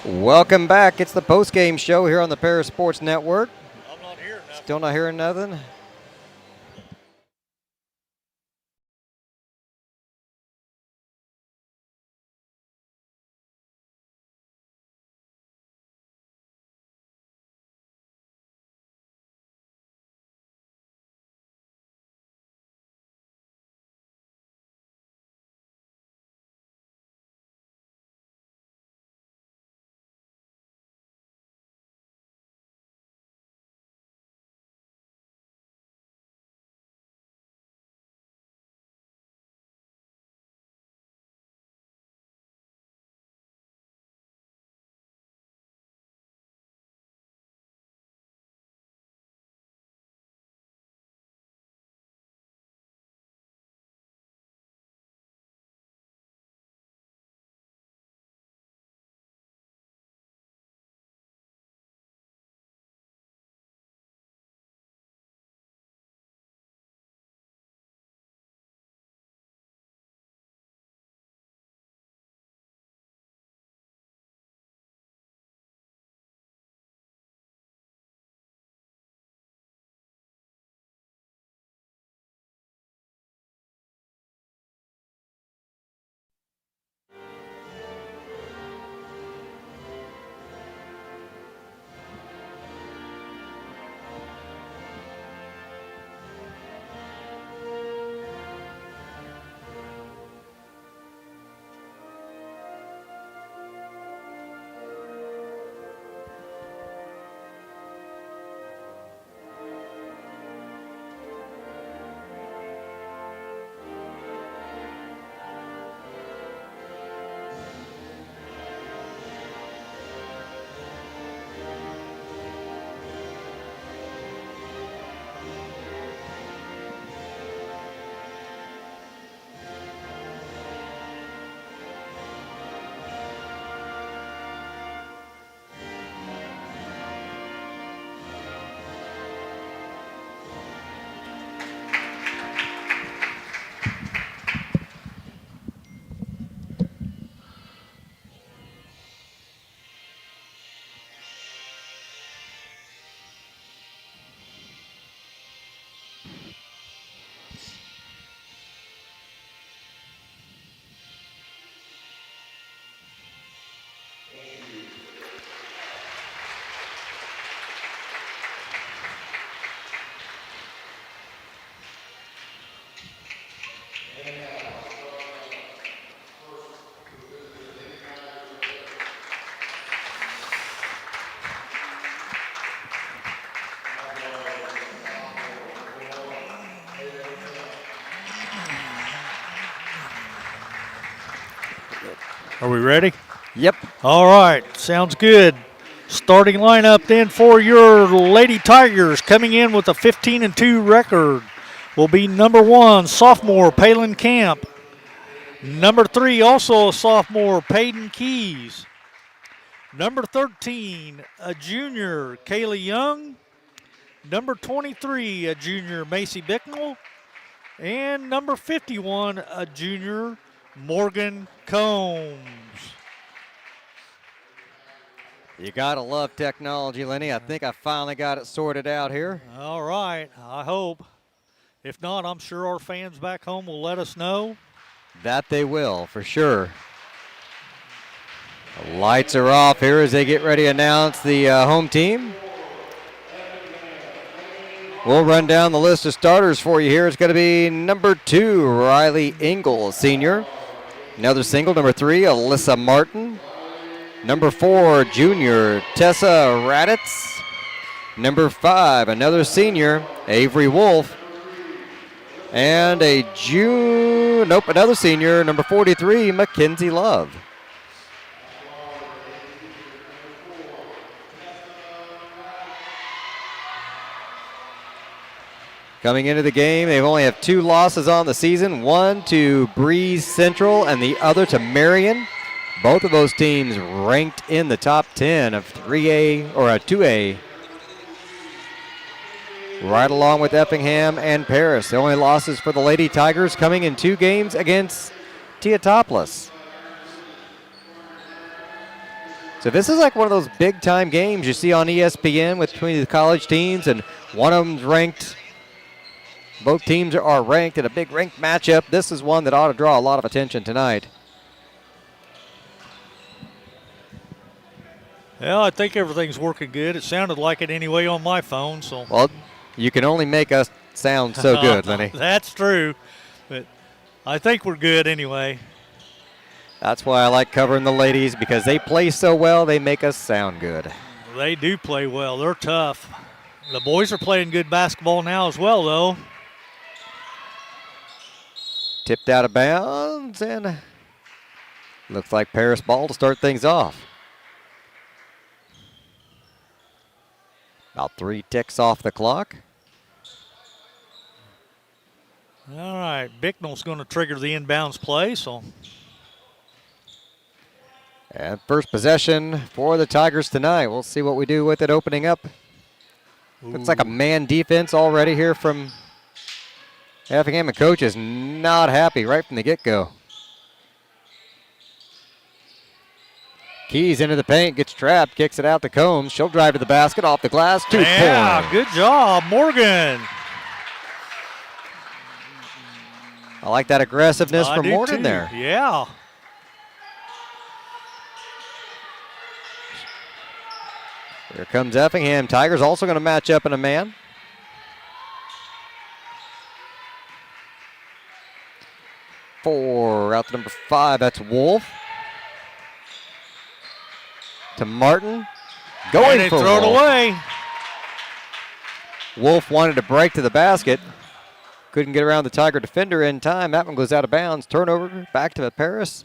Welcome back. It's the post-game show here on the Paris Sports Network. I'm not hearing nothing. Still not hearing nothing? Are we ready? Yep. All right, sounds good. Starting lineup then for your Lady Tigers, coming in with a 15-2 record, will be number 1, sophomore Palin Camp. Number 3, also a sophomore, Peyton Keys. Number 13, a junior, Kaylee Young. Number 23, a junior, Macy Bicknell. And number 51, a junior, Morgan Combs. You got to love technology, Lenny. I think I finally got it sorted out here. All right, I hope. If not, I'm sure our fans back home will let us know. That they will, for sure. The lights are off here as they get ready to announce the home team. We'll run down the list of starters for you here. It's going to be number 2, Riley Ingle, senior. Another single, number 3, Alyssa Martin. Number 4, junior, Tessa Raditz. Number 5, another senior, Avery Wolf. And another senior, number 43, Mackenzie Love. Coming into the game, they only have 2 losses on the season, one to Breeze Central and the other to Marion. Both of those teams ranked in the top 10 of 3A or 2A. Right along with Effingham and Paris. The only losses for the Lady Tigers coming in 2 games against Teotopoulos. So this is like one of those big-time games you see on ESPN between the college teams, and one of them's ranked. Both teams are ranked in a big ranked matchup. This is one that ought to draw a lot of attention tonight. Well, I think everything's working good. It sounded like it anyway on my phone. So. Well, you can only make us sound so good, Lenny. That's true, but I think we're good anyway. That's why I like covering the ladies, because they play so well, they make us sound good. They do play well. They're tough. The boys are playing good basketball now as well, though. Tipped out of bounds, and looks like Paris ball to start things off. About 3 ticks off the clock. All right, Bicknell's going to trigger the inbounds play, so. And first possession for the Tigers tonight. We'll see what we do with it opening up. Looks like a man defense already here from Effingham, and coach is not happy right from the get-go. Keys into the paint, gets trapped, kicks it out to Combs. She'll drive to the basket, off the glass, 2 points. Yeah, good job, Morgan. I like that aggressiveness from Morgan too. there. Yeah. Here comes Effingham. Tigers also going to match up in a man. Four out to number 5. That's Wolf. To Martin. Going and they for throw Wolf. it away. Wolf wanted to break to the basket. Couldn't get around the Tiger defender in time. That one goes out of bounds. Turnover back to Paris.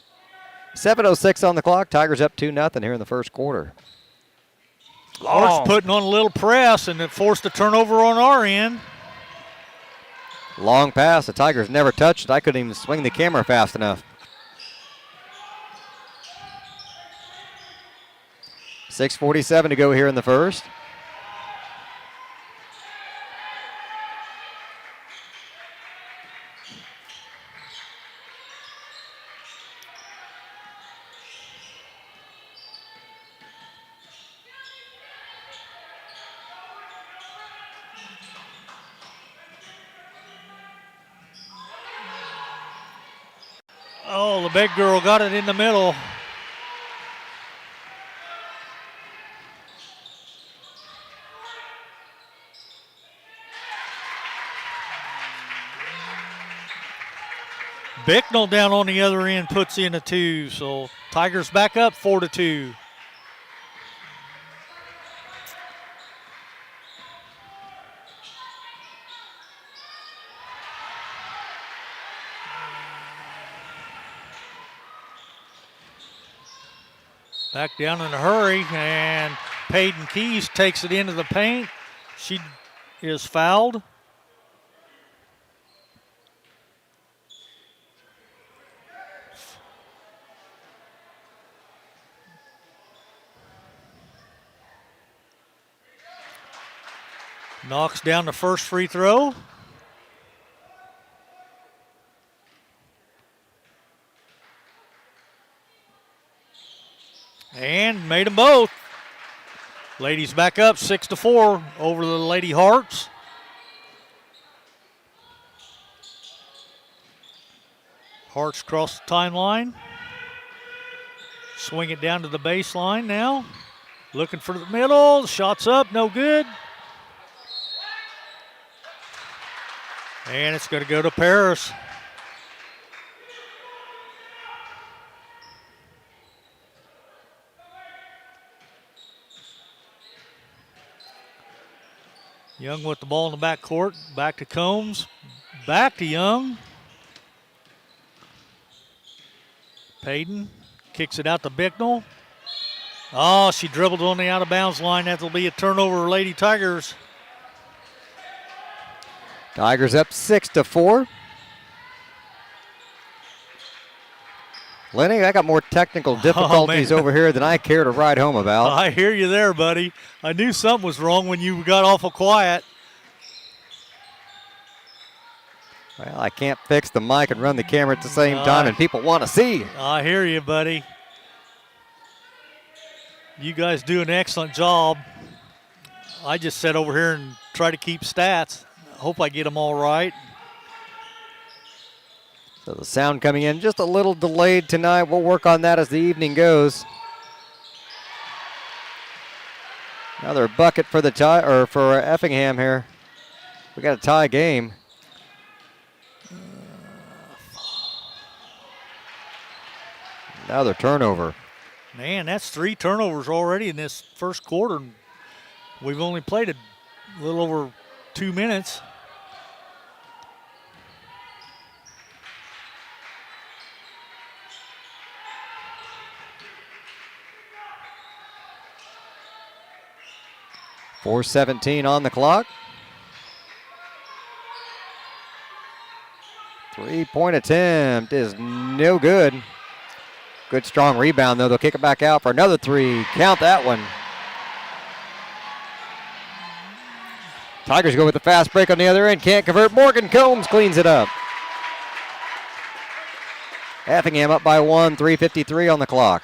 7:06 on the clock. Tigers up 2-0 here in the first quarter. Lark's putting on a little press, and it forced a turnover on our end. Long pass. The Tigers never touched it. I couldn't even swing the camera fast enough. 6:47 to go here in the first. Oh, the big girl got it in the middle. Bicknell down on the other end puts in a 2, so Tigers back up 4-2. Back down in a hurry, and Peyton Keys takes it into the paint. She is fouled. Knocks down the first free throw. And made them both. Ladies back up 6-4 over the Lady Hearts. Hearts cross the timeline. Swing it down to the baseline now. Looking for the middle. Shots up, no good. And it's going to go to Paris. Young with the ball in the backcourt. Back to Combs. Back to Young. Payton kicks it out to Bicknell. Oh, she dribbled on the out-of-bounds line. That'll be a turnover, Lady Tigers. Tigers up 6-4. Lenny, I got more technical difficulties over here than I care to ride home about. I hear you there, buddy. I knew something was wrong when you got awful quiet. Well, I can't fix the mic and run the camera at the same time, and people want to see. I hear you, buddy. You guys do an excellent job. I just sit over here and try to keep stats. I hope I get them all right. So the sound coming in just a little delayed tonight. We'll work on that as the evening goes. Another bucket for the tie or for Effingham here. We got a tie game. Another turnover. Man, that's 3 turnovers already in this first quarter. We've only played a little over 2 minutes. .417 on the clock. 3-point attempt is no good. Good strong rebound though. They'll kick it back out for another 3. Count that one. Tigers go with the fast break on the other end. Can't convert. Morgan Combs cleans it up. Effingham up by 1. 3:53 on the clock.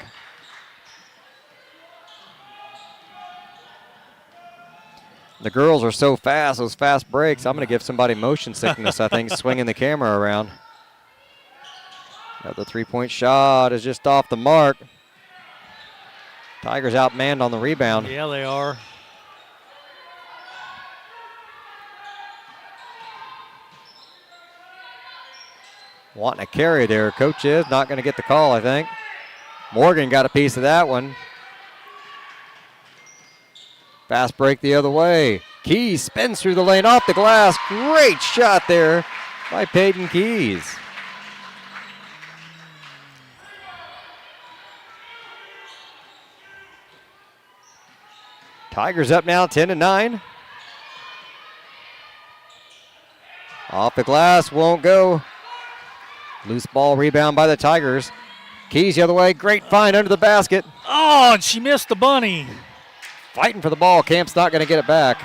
The girls are so fast, those fast breaks. I'm going to give somebody motion sickness, I think, swinging the camera around. Another 3-point shot is just off the mark. Tigers outmanned on the rebound. Yeah, they are. Wanting a carry there. Coach is not going to get the call, I think. Morgan got a piece of that one. Fast break the other way. Keys spins through the lane off the glass. Great shot there by Peyton Keys. Tigers up now 10-9. Off the glass, won't go. Loose ball rebound by the Tigers. Keys the other way. Great find under the basket. Oh, and she missed the bunny. Fighting for the ball. Camp's not going to get it back.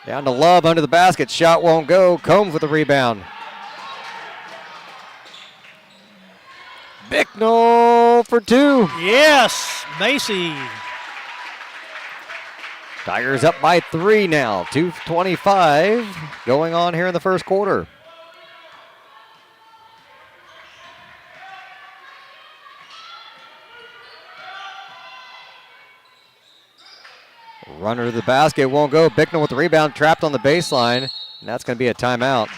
Down to Love under the basket. Shot won't go. Combs with the rebound. Bicknell for 2. Yes, Macy. Tigers up by 3 now. 2:25 going on here in the first quarter. Runner to the basket, won't go. Bicknell with the rebound, trapped on the baseline, and that's going to be a timeout.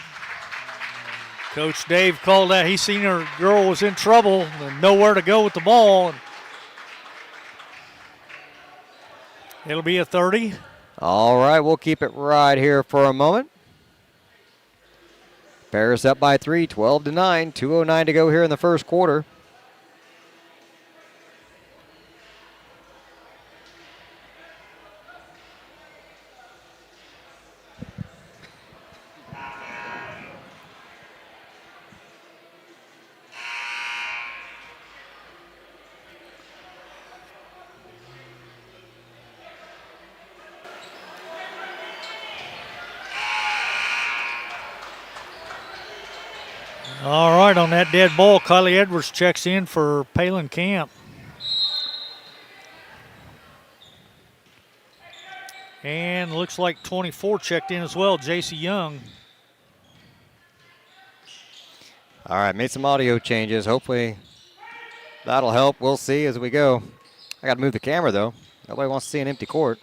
Coach Dave called that. He seen her girl was in trouble and nowhere to go with the ball. It'll be a 30. All right, we'll keep it right here for a moment. Paris up by 3, 12-9, 2:09 to go here in the first quarter. All right, on that dead ball, Kylie Edwards checks in for Palin Camp. And looks like 24 checked in as well, J.C. Young. All right, made some audio changes. Hopefully that'll help. We'll see as we go. I got to move the camera, though. Nobody wants to see an empty court.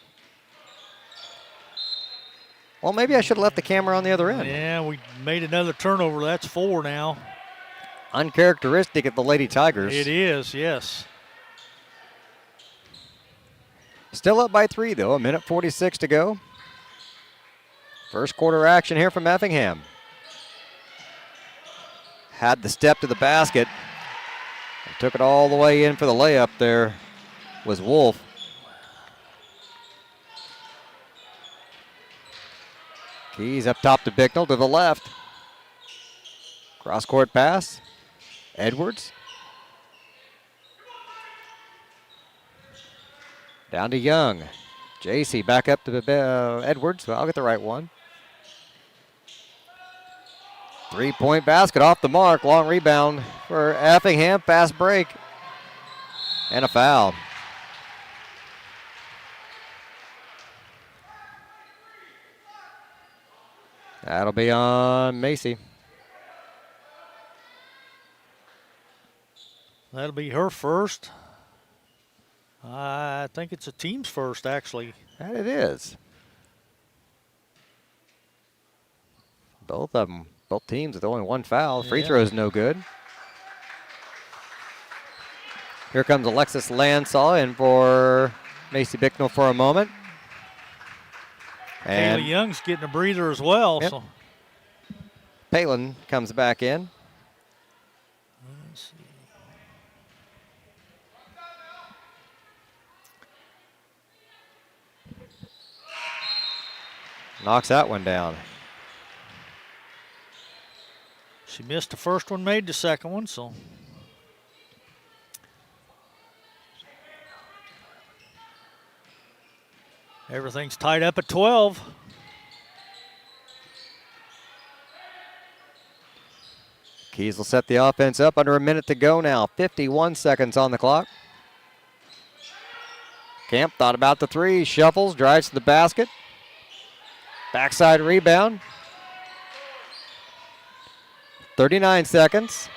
Well, maybe I should have left the camera on the other end. Yeah, we made another turnover. That's 4 now. Uncharacteristic of the Lady Tigers. It is, yes. Still up by 3, though. 1:46 to go. First quarter action here from Effingham. Had the step to the basket. Took it all the way in for the layup there was Wolf. Keys up top to Bicknell to the left. Cross court pass. Edwards. Down to Young. JC back up to Edwards. Well, I'll get the right one. 3-point basket off the mark. Long rebound for Effingham. Fast break. And a foul. That'll be on Macy. That'll be her first. I think it's a team's first, actually. That it is. Both of them, both teams with only one foul. Free throw is no good. Here comes Alexis Lansaw in for Macy Bicknell for a moment. And Kaylee Young's getting a breather as well. Yep. So Palin comes back in. let's see. Knocks that one down. She missed the first one, made the second one, so. Everything's tied up at 12. Keys will set the offense up. Under a minute to go now. 51 seconds on the clock. Camp thought about the three. Shuffles, drives to the basket. Backside rebound. 39 seconds.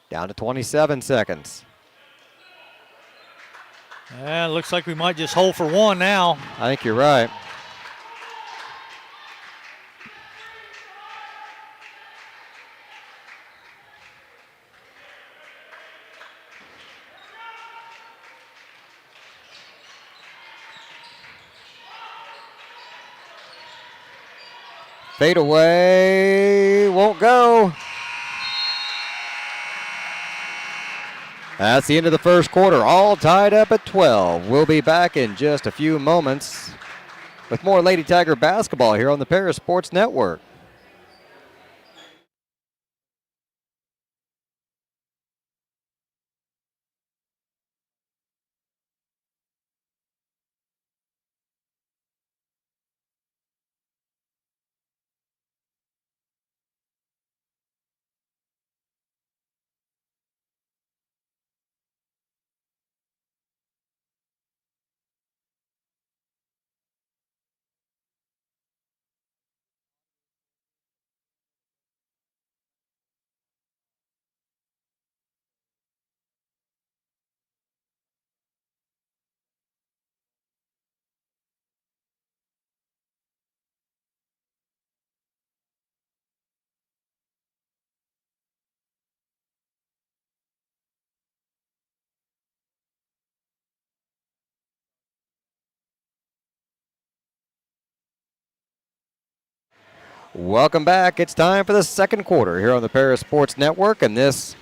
Down to 27 seconds. Yeah, looks like we might just hold for one now. I think you're right. Fade away, won't go. That's the end of the first quarter, all tied up at 12. We'll be back in just a few moments with more Lady Tiger basketball here on the Paris Sports Network. Welcome back. It's time for the second quarter here on the Paris Sports Network, and this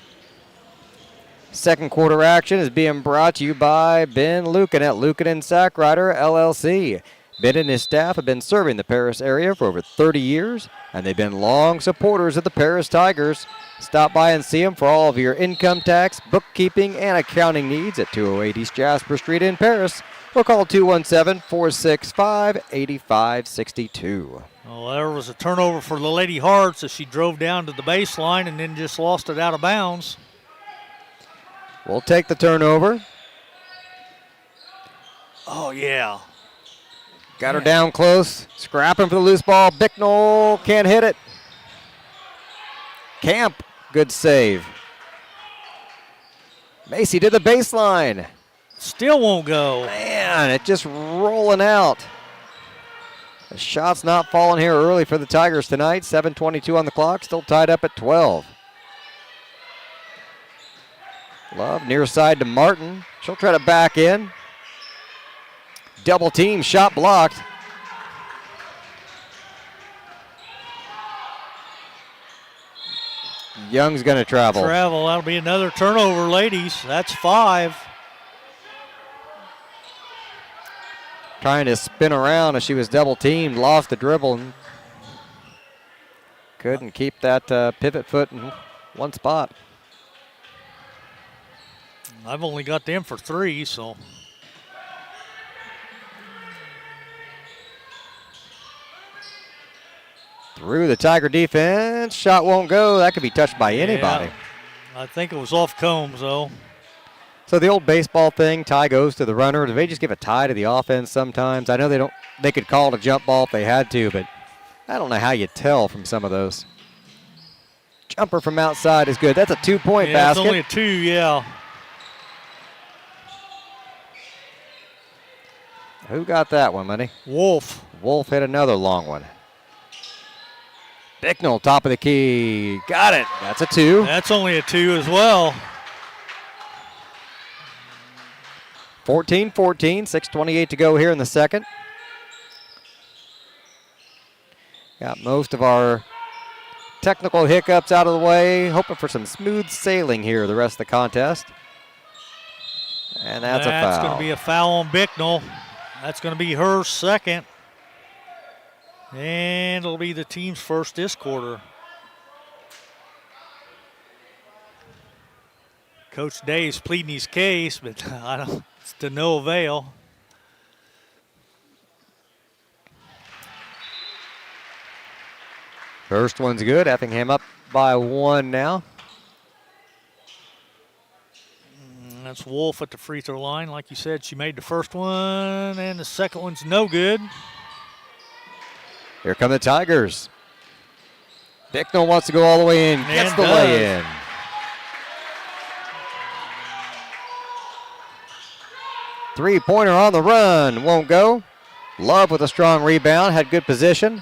second quarter action is being brought to you by Ben Lucan at Lucan and Sackrider LLC. Ben and his staff have been serving the Paris area for over 30 years, and they've been long supporters of the Paris Tigers. Stop by and see them for all of your income tax, bookkeeping, and accounting needs at 208 East Jasper Street in Paris, or call 217-465-8562. Well, there was a turnover for the Lady Hearts as she drove down to the baseline and then just lost it out of bounds. We'll take the turnover. Oh, yeah. Got her down close. Scrapping for the loose ball. Bicknell can't hit it. Camp, good save. Macy to the baseline. Still won't go. Man, it just rolling out. The shot's not falling here early for the Tigers tonight. 7:22 on the clock, still tied up at 12. Love near side to Martin. She'll try to back in. Double team, shot blocked. Young's going to travel. That'll be another turnover, ladies. That's 5. Trying to spin around as she was double teamed, lost the dribble, and couldn't keep that pivot foot in one spot. I've only got them for 3, so. Through the Tiger defense. Shot won't go. That could be touched by anybody. Yeah, I think it was off Combs, though. So the old baseball thing, tie goes to the runner. Do they just give a tie to the offense sometimes? I know they could call it a jump ball if they had to, but I don't know how you tell from some of those. Jumper from outside is good. That's a 2-point basket. It's only a 2, yeah. Who got that one, Money? Wolf. Wolf hit another long one. Bicknell, top of the key. Got it. That's a 2. That's only a 2 as well. 14-14, 6:28 to go here in the second. Got most of our technical hiccups out of the way. Hoping for some smooth sailing here the rest of the contest. And that's a foul. That's going to be a foul on Bicknell. That's going to be her second. And it'll be the team's first this quarter. Coach Day's pleading his case, but it's to no avail. First one's good. Effingham up by 1 now. That's Wolf at the free throw line. Like you said, she made the first one, and the second one's no good. Here come the Tigers. Bicknell wants to go all the way in. Gets the lay-in. Three-pointer on the run. Won't go. Love with a strong rebound. Had good position.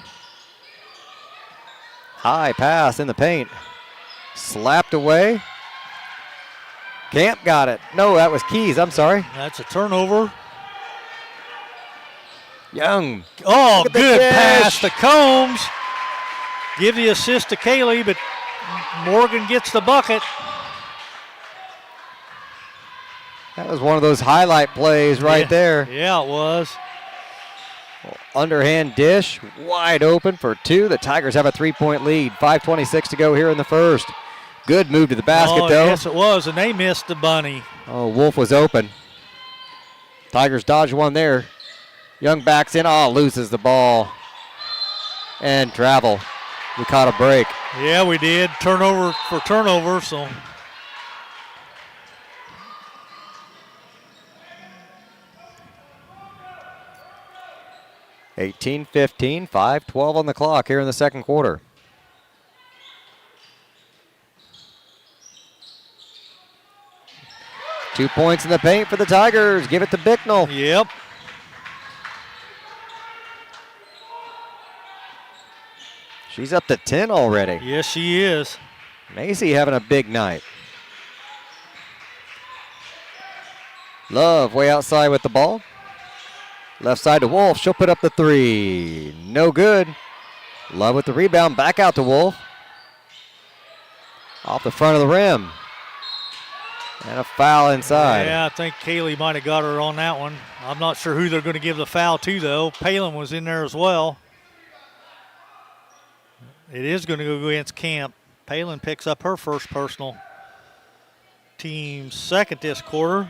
High pass in the paint. Slapped away. Camp got it. No, that was Keys. I'm sorry. That's a turnover. Young. Oh, good pass to Combs. Give the assist to Kaylee, but Morgan gets the bucket. That was one of those highlight plays right there. Yeah, it was. Underhand dish, wide open for 2. The Tigers have a 3-point lead. 5:26 to go here in the first. Good move to the basket, though. Yes, it was, and they missed the bunny. Oh, Wolf was open. Tigers dodged one there. Young backs in. Oh, loses the ball. And travel. We caught a break. Yeah, we did. Turnover for turnover, so. (18-15), 5:12 on the clock here in the second quarter. Two points in the paint for the Tigers. Give it to Bicknell. Yep. She's up to 10 already. Yes, she is. Macy having a big night. Love way outside with the ball. Left side to Wolf. She'll put up the 3. No good. Love with the rebound. Back out to Wolf. Off the front of the rim. And a foul inside. Yeah, I think Kaylee might have got her on that one. I'm not sure who they're going to give the foul to, though. Palin was in there as well. It is going to go against Camp. Palin picks up her first personal. Team's second this quarter.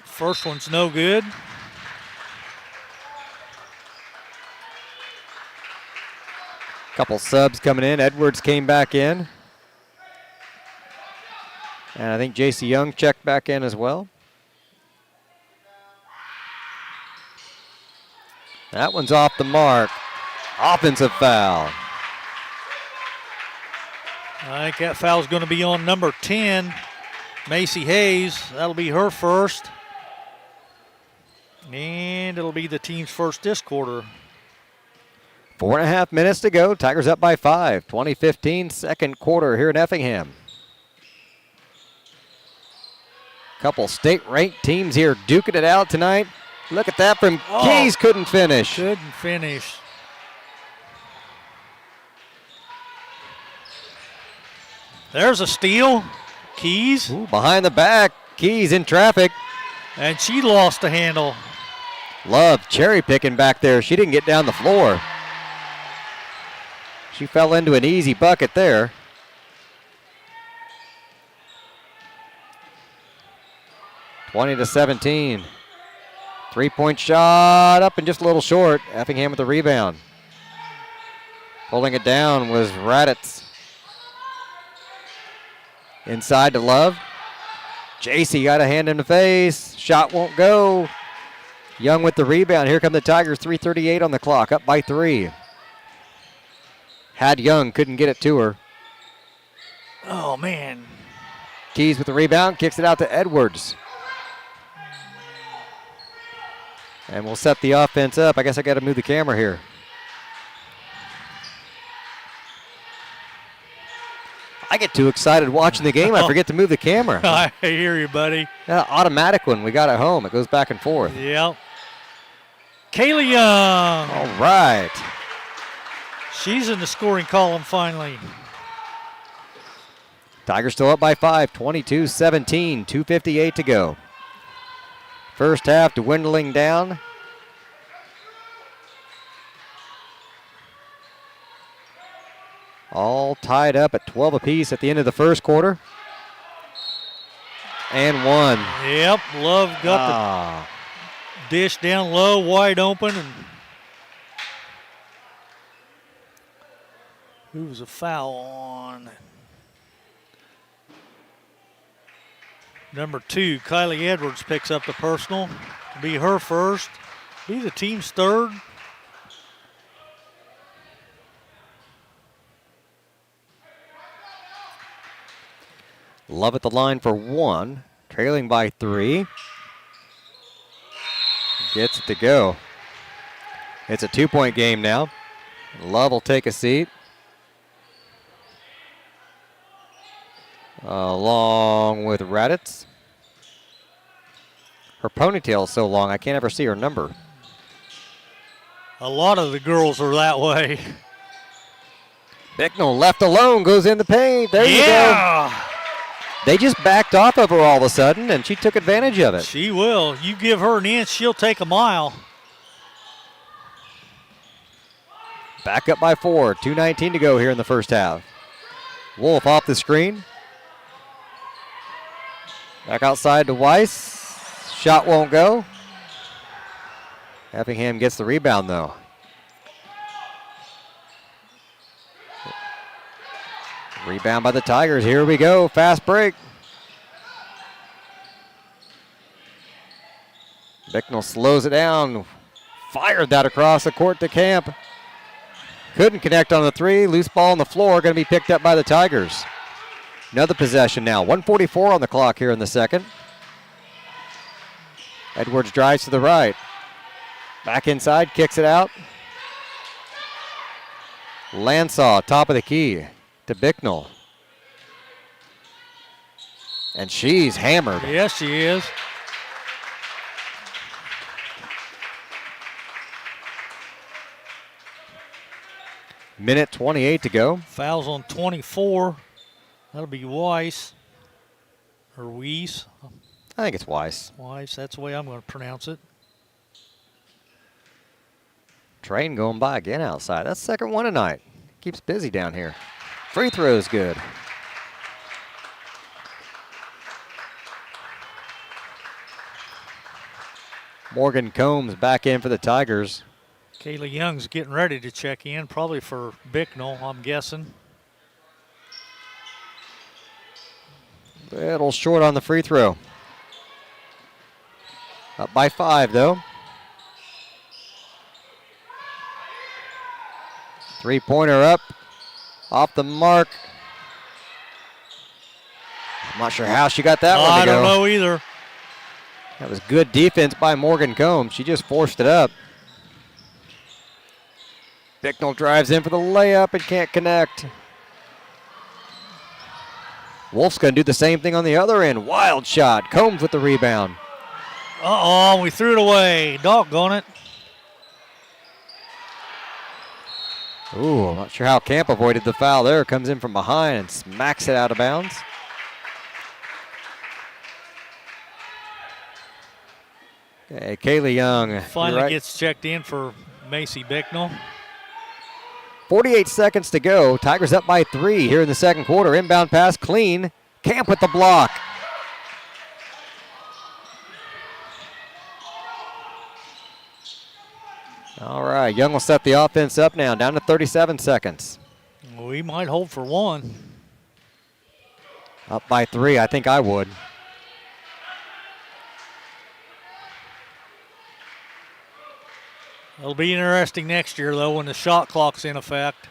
First one's no good. Couple subs coming in. Edwards came back in. And I think J.C. Young checked back in as well. That one's off the mark. Offensive foul. I think that foul's going to be on number 10, Macy Hayes. That'll be her first. And it'll be the team's first this quarter. 4.5 minutes to go. Tigers up by 5. 20-15, second quarter here in Effingham. Couple state-ranked teams here duking it out tonight. Look at that from Keys. Couldn't finish. Couldn't finish. There's a steal. Keys. Ooh, behind the back. Keys in traffic. And she lost the handle. Love cherry picking back there. She didn't get down the floor. She fell into an easy bucket there. (20-17). 3-point shot up and just a little short. Effingham with the rebound. Pulling it down was Raditz. Inside to Love. JC got a hand in the face. Shot won't go. Young with the rebound. Here come the Tigers. 3:38 on the clock. Up by 3. Had Young. Couldn't get it to her. Oh, man. Keys with the rebound. Kicks it out to Edwards. And we'll set the offense up. I guess I got to move the camera here. I get too excited watching the game, I forget to move the camera. I hear you, buddy. Automatic one we got at home. It goes back and forth. Yep. Kaylee Young. All right. She's in the scoring column finally. Tigers still up by 5, 22-17, 2:58 to go. First half dwindling down. All tied up at 12 apiece at the end of the first quarter. And one. Yep, Love got the dish down low, wide open. And who was a foul on? Number 2, Kylie Edwards picks up the personal. Be her first. Be the team's third. Love at the line for 1. Trailing by 3. Gets it to go. It's a 2-point game now. Love will take a seat. Along with Raditz. Her ponytail is so long I can't ever see her number. A lot of the girls are that way. Bicknell left alone, goes in the paint. There you go. They just backed off of her all of a sudden, and she took advantage of it. She will. You give her an inch, she'll take a mile. Back up by 4. 2:19 to go here in the first half. Wolf off the screen. Back outside to Weiss. Shot won't go. Effingham gets the rebound, though. Rebound by the Tigers. Here we go. Fast break. Bicknell slows it down. Fired that across the court to Camp. Couldn't connect on the 3. Loose ball on the floor. Going to be picked up by the Tigers. Another possession now. 1:44 on the clock here in the second. Edwards drives to the right. Back inside. Kicks it out. Landsaw, top of the key to Bicknell. And she's hammered. Yes, she is. Minute 28 to go. Fouls on 24. That'll be Weiss. Or Weiss. I think it's Weiss. Weiss, that's the way I'm going to pronounce it. Train going by again outside. That's the second one tonight. Keeps busy down here. Free throw's good. Morgan Combs back in for the Tigers. Kaylee Young's getting ready to check in, probably for Bicknell, I'm guessing. Little short on the free throw. Up by 5, though. 3-pointer up. Off the mark. I'm not sure how she got that one to go. I don't know either. That was good defense by Morgan Combs. She just forced it up. Bicknell drives in for the layup and can't connect. Wolf's going to do the same thing on the other end. Wild shot. Combs with the rebound. Uh-oh, we threw it away. Doggone it. Ooh, I'm not sure how Camp avoided the foul there. Comes in from behind and smacks it out of bounds. Okay, Kaylee Young. Finally gets checked in for Macy Bicknell. 48 seconds to go. Tigers up by 3 here in the second quarter. Inbound pass clean. Camp with the block. All right, Young will set the offense up now, down to 37 seconds. We might hold for one. Up by 3, I think I would. It'll be interesting next year, though, when the shot clock's in effect.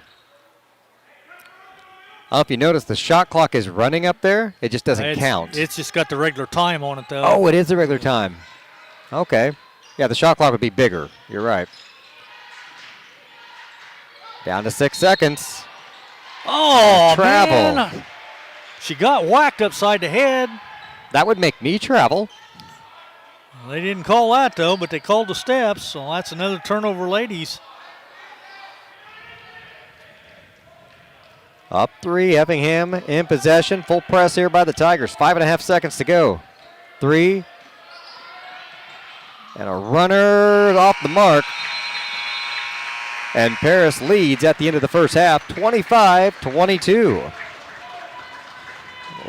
If you notice, the shot clock is running up there. It just doesn't count. It's just got the regular time on it, though. Oh, it is the regular time. Okay. Yeah, the shot clock would be bigger. You're right. Down to 6 seconds. Oh, travel. Man. She got whacked upside the head. That would make me travel. They didn't call that, though, but they called the steps, so that's another turnover, ladies. Up 3, Effingham in possession. Full press here by the Tigers. 5.5 seconds to go. 3. And a runner off the mark. And Paris leads at the end of the first half, 25-22. We'll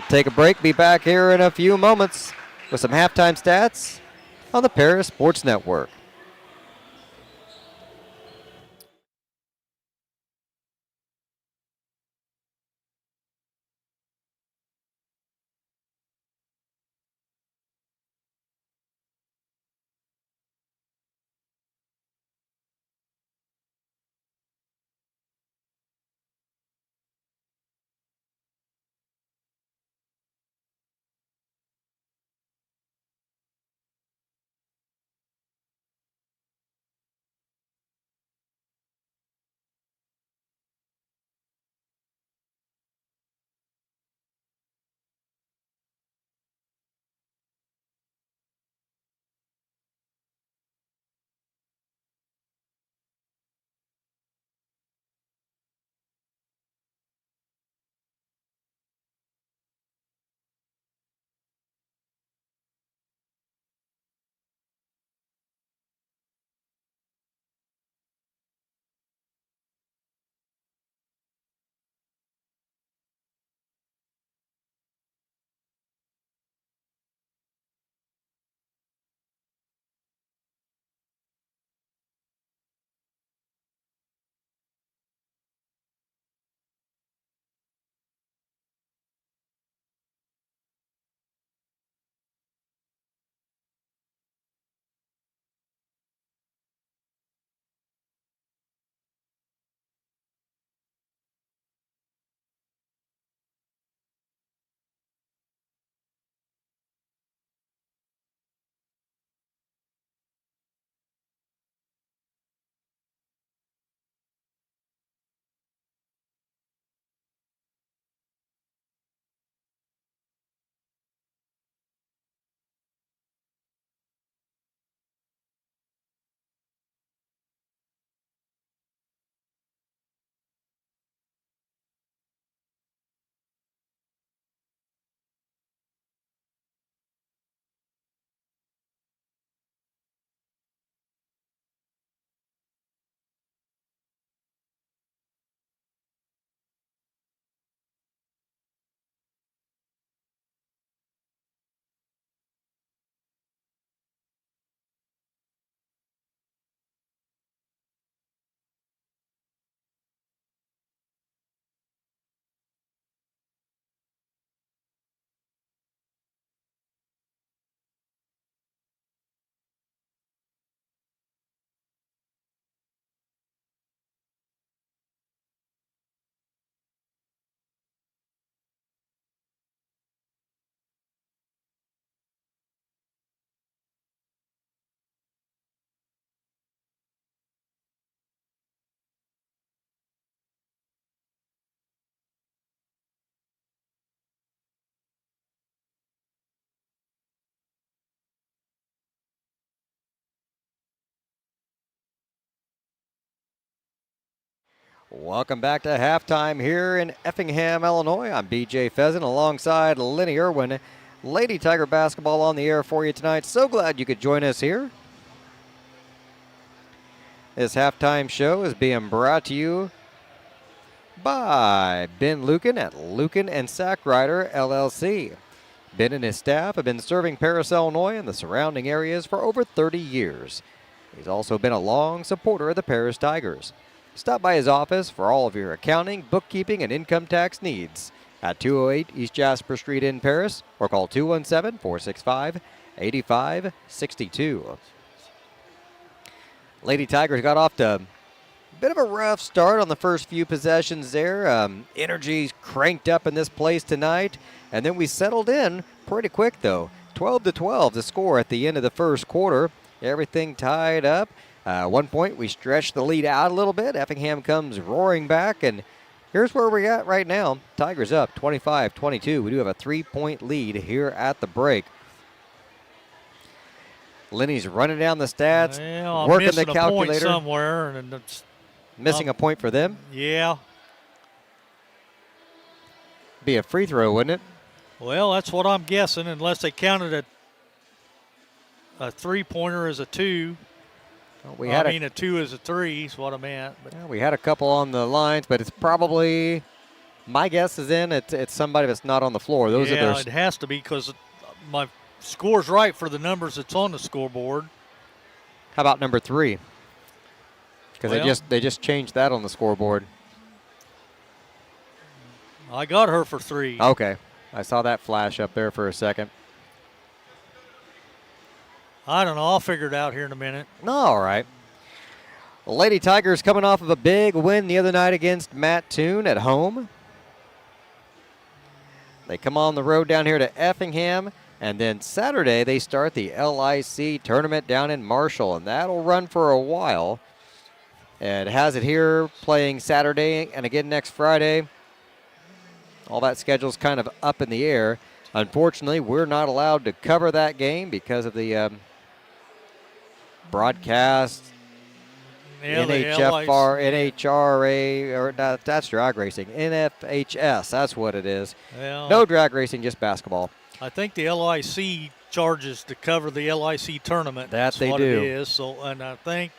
take a break, be back here in a few moments with some halftime stats on the Paris Sports Network. Welcome back to halftime here in Effingham, Illinois. I'm BJ Pheasant alongside Lenny Irwin. Lady Tiger basketball on the air for you tonight. So glad you could join us here. This halftime show is being brought to you by Ben Lucan at Lucan and Sackrider LLC. Ben and his staff have been serving Paris, Illinois and the surrounding areas for over 30 years. He's also been a long supporter of the Paris Tigers. Stop by his office for all of your accounting, bookkeeping, and income tax needs at 208 East Jasper Street in Paris, or call 217-465-8562. Lady Tigers got off to a bit of a rough start on the first few possessions there. Energy cranked up in this place tonight, and then we settled in pretty quick, though. 12-12 the score at the end of the first quarter. Everything tied up. One point, we stretched the lead out a little bit. Effingham comes roaring back, and here's where we're at right now. Tigers up 25-22. We do have a 3-point lead here at the break. Lenny's running down the stats, well, working the a point calculator. somewhere, and it's Missing a point for them? Yeah. Be a free throw, wouldn't it? Well, that's what I'm guessing, unless they counted a three-pointer as a two. Well, a two as a three is what I meant. But we had a couple on the lines, but it's probably, my guess is it's somebody that's not on the floor. Those are it has to be because my score's right for the numbers that's on the scoreboard. How about number 3? Because they just changed that on the scoreboard. I got her for 3. Okay. I saw that flash up there for a second. I don't know. I'll figure it out here in a minute. All right. The Lady Tigers coming off of a big win the other night against Mattoon at home. They come on the road down here to Effingham, and then Saturday they start the LIC tournament down in Marshall, and that'll run for a while. And has it here playing Saturday and again next Friday. All that schedule's kind of up in the air. Unfortunately, we're not allowed to cover that game because of the broadcast, NHRA, or that's drag racing, NFHS, that's what it is. Well, no drag racing, just basketball. I think the LIC charges to cover the LIC tournament. That's what it do. is. So, and I think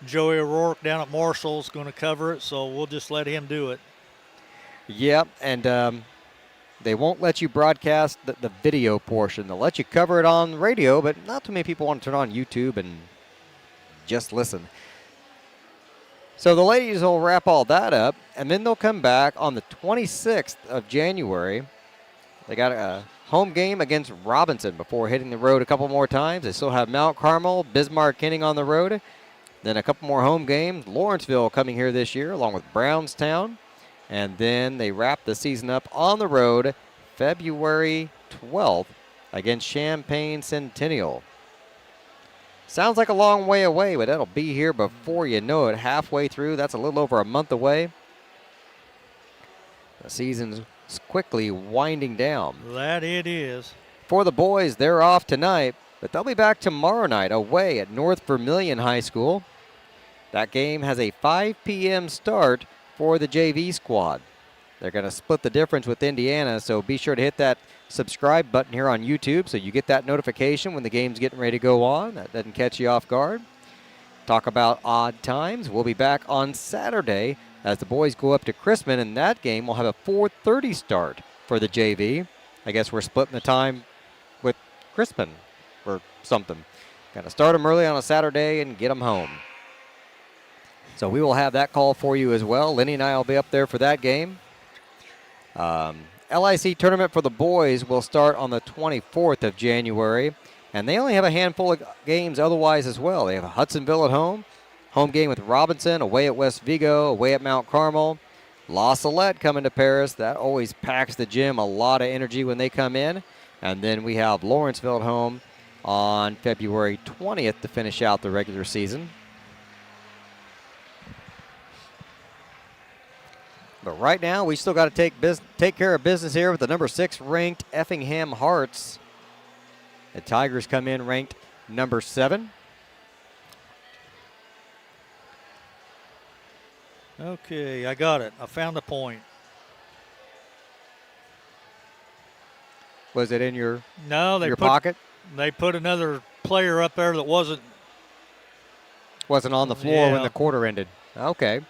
Joey O'Rourke down at Marshall is going to cover it, so we'll just let him do it. Yep, and they won't let you broadcast the video portion. They'll let you cover it on radio, but not too many people want to turn on YouTube and just listen. So the ladies will wrap all that up, and then they'll come back on the 26th of January. They got a home game against Robinson before hitting the road a couple more times. They still have Mount Carmel, Bismarck, Kenning on the road. Then a couple more home games. Lawrenceville coming here this year, along with Brownstown. And then they wrap the season up on the road February 12th against Champaign Centennial. Sounds like a long way away, but that'll be here before you know it. Halfway through, that's a little over a month away. The season's quickly winding down. That it is. For the boys, they're off tonight, but they'll be back tomorrow night away at North Vermilion High School. That game has a 5 p.m. start for the JV squad. They're going to split the difference with Indiana, so be sure to hit that subscribe button here on YouTube so you get that notification when the game's getting ready to go on. That doesn't catch you off guard. Talk about odd times. We'll be back on Saturday as the boys go up to Crispin, and that game will have a 4:30 start for the JV. I guess we're splitting the time with Crispin or something. Got to start them early on a Saturday and get them home. So we will have that call for you as well. Lenny and I will be up there for that game. LIC tournament for the boys will start on the 24th of January, and they only have a handful of games otherwise as well. They have Hudsonville at home game with Robinson, away at West Vigo, away at Mount Carmel. La Salette coming to Paris. That always packs the gym a lot of energy when they come in. And then we have Lawrenceville at home on February 20th to finish out the regular season. But right now, we still got to take care of business here with the number 6 ranked Effingham Hearts. The Tigers come in ranked number 7. Okay, I got it. I found a point. Was it in your pocket? They put another player up there that wasn't on the floor when the quarter ended. Okay.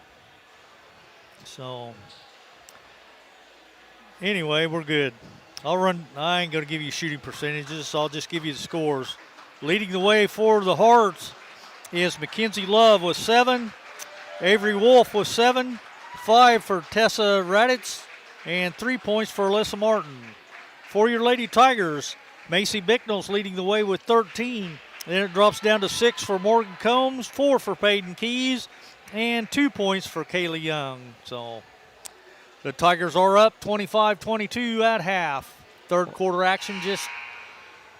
So Anyway, we're good. I ain't going to give you shooting percentages, so I'll just give you the scores. Leading the way for the Hearts is Mackenzie Love with 7, Avery Wolf with 7, 5 for Tessa Raditz, and 3 points for Alyssa Martin. For your Lady Tigers, Macy Bicknell's leading the way with 13. Then it drops down to 6 for Morgan Combs, 4 for Peyton Keys, and 2 points for Kaylee Young. So the Tigers are up 25-22 at half. Third quarter action just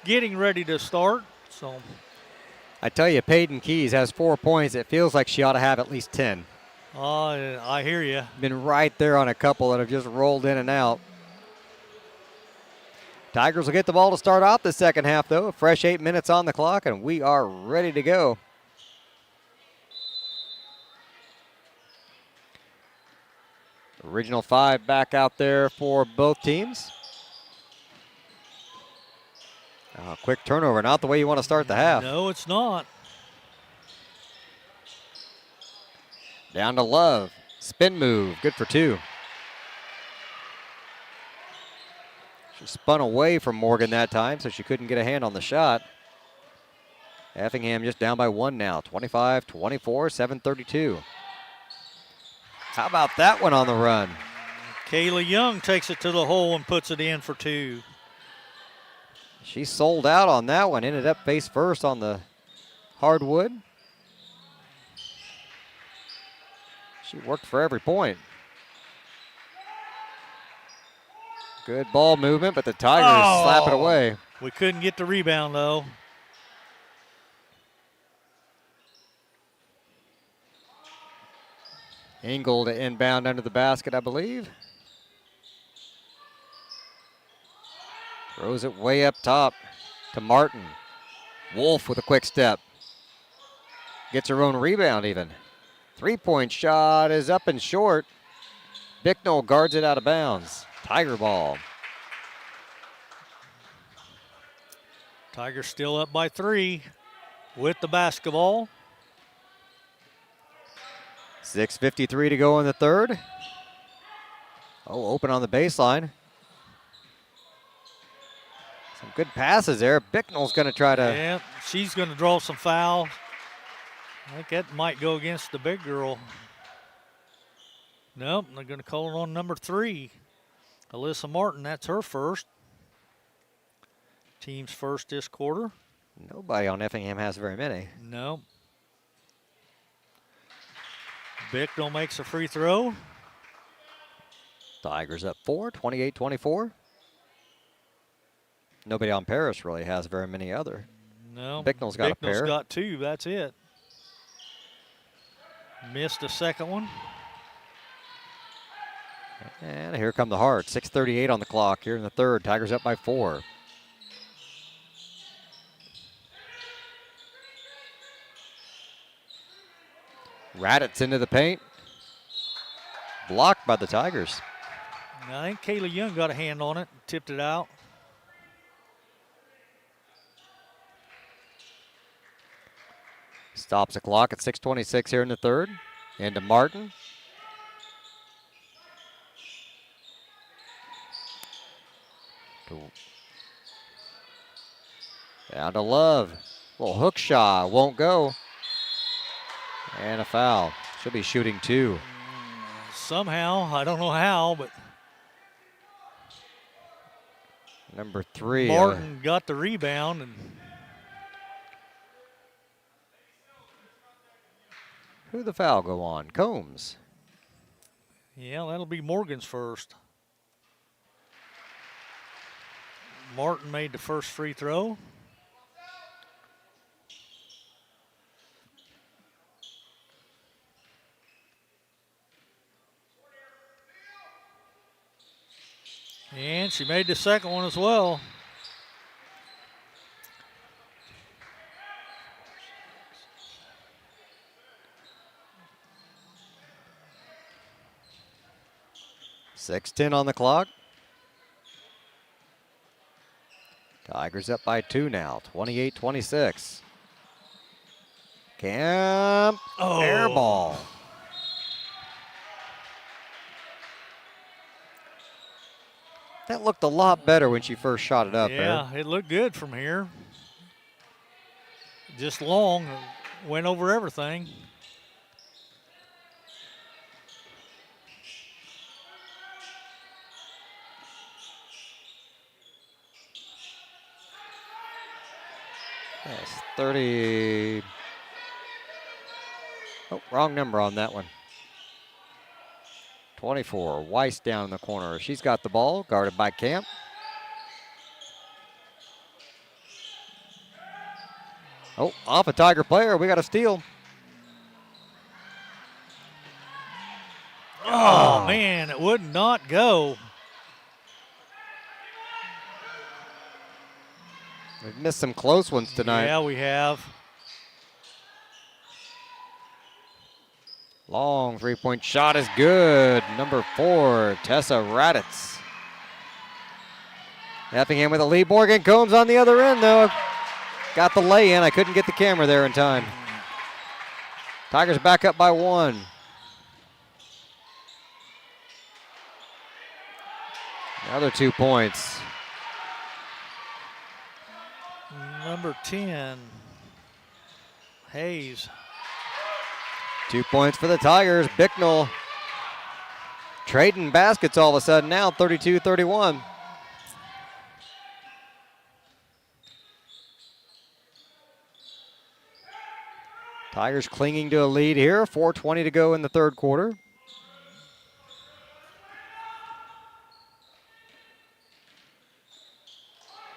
getting ready to start. So I tell you, Peyton Keys has 4 points. It feels like she ought to have at least 10. I hear you. Been right there on a couple that have just rolled in and out. Tigers will get the ball to start out the second half, though. A fresh 8 minutes on the clock, and we are ready to go. Original 5 back out there for both teams. Quick turnover, not the way you want to start the half. No, it's not. Down to Love. Spin move, good for 2. She spun away from Morgan that time, so she couldn't get a hand on the shot. Effingham just down by 1 now, 25-24, 7:32. How about that one on the run? Kaylee Young takes it to the hole and puts it in for 2. She sold out on that one, ended up face first on the hardwood. She worked for every point. Good ball movement, but the Tigers slap it away. We couldn't get the rebound, though. Engel to inbound under the basket, I believe. Throws it way up top to Martin. Wolf with a quick step. Gets her own rebound even. 3-point shot is up and short. Bicknell guards it out of bounds. Tiger ball. Tigers still up by 3 with the basketball. 6:53 to go in the third. Open on the baseline. Some good passes there. Bicknell's going to try to... Yeah, she's going to draw some fouls. I think that might go against the big girl. Nope, they're going to call it on number 3. Alyssa Martin, that's her first. Team's first this quarter. Nobody on Effingham has very many. No. Bicknell makes a free throw. Tigers up 4, 28-24. Nobody on Paris really has very many other. No. Bicknell's got a pair. Bicknell's got 2, that's it. Missed a second one. And here come the Hearts. 6:38 on the clock here in the third. Tigers up by 4. Raditz into the paint. Blocked by the Tigers. Now, I think Kaylee Young got a hand on it, tipped it out. Stops the clock at 6:26 here in the third. Into Martin. Down to Love. Little hook shot. Won't go. And a foul. She'll be shooting 2. Somehow, I don't know how, but Number 3. Martin got the rebound. And Who'd the foul go on? Combs. yeah, that'll be Morgan's first. Martin made the first free throw. And she made the second one as well. .6:10 on the clock. Tigers up by 2 now, 28-26. Camp, air ball. That looked a lot better when she first shot it up there. Yeah, it looked good from here. Just long, went over everything. Yes, 30. Oh, wrong number on that one. 24. Weiss down in the corner. She's got the ball, guarded by Camp. Oh, off a Tiger player. We got a steal. Oh, man, it would not go. We've missed some close ones tonight. Yeah, we have. Long three-point shot is good. Number 4, Tessa Raditz. Effingham with a lead. Morgan Combs on the other end, though. Got the lay-in. I couldn't get the camera there in time. Tigers back up by 1. Another 2 points. Number 10, Hayes. 2 points for the Tigers. Bicknell trading baskets all of a sudden now, 32-31. Tigers clinging to a lead here. 4:20 to go in the third quarter.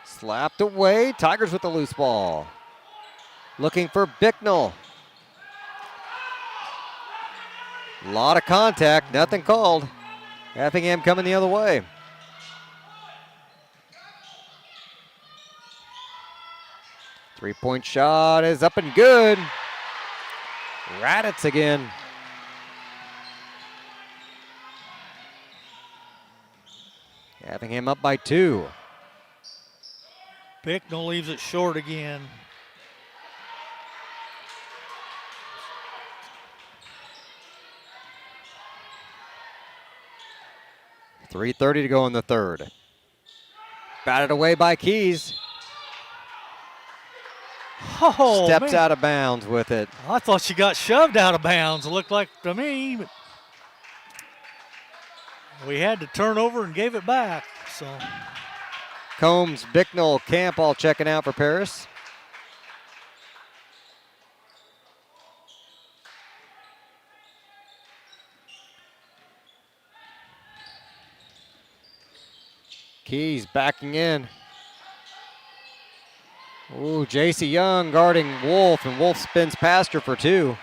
Slapped away. Tigers with the loose ball. Looking for Bicknell. A lot of contact. Nothing called. Effingham coming the other way. Three-point shot is up and good. Raditz again. Effingham up by 2. Bicknell leaves it short again. .330 to go in the third. Batted away by Keys. Oh, Steps man. out of bounds with it. I thought she got shoved out of bounds. It looked like to me, but we had to turn over and gave it back. So Combs, Bicknell, Camp all checking out for Paris. Keys backing in. Ooh, J.C. Young guarding Wolf, and Wolf spins past her for 2.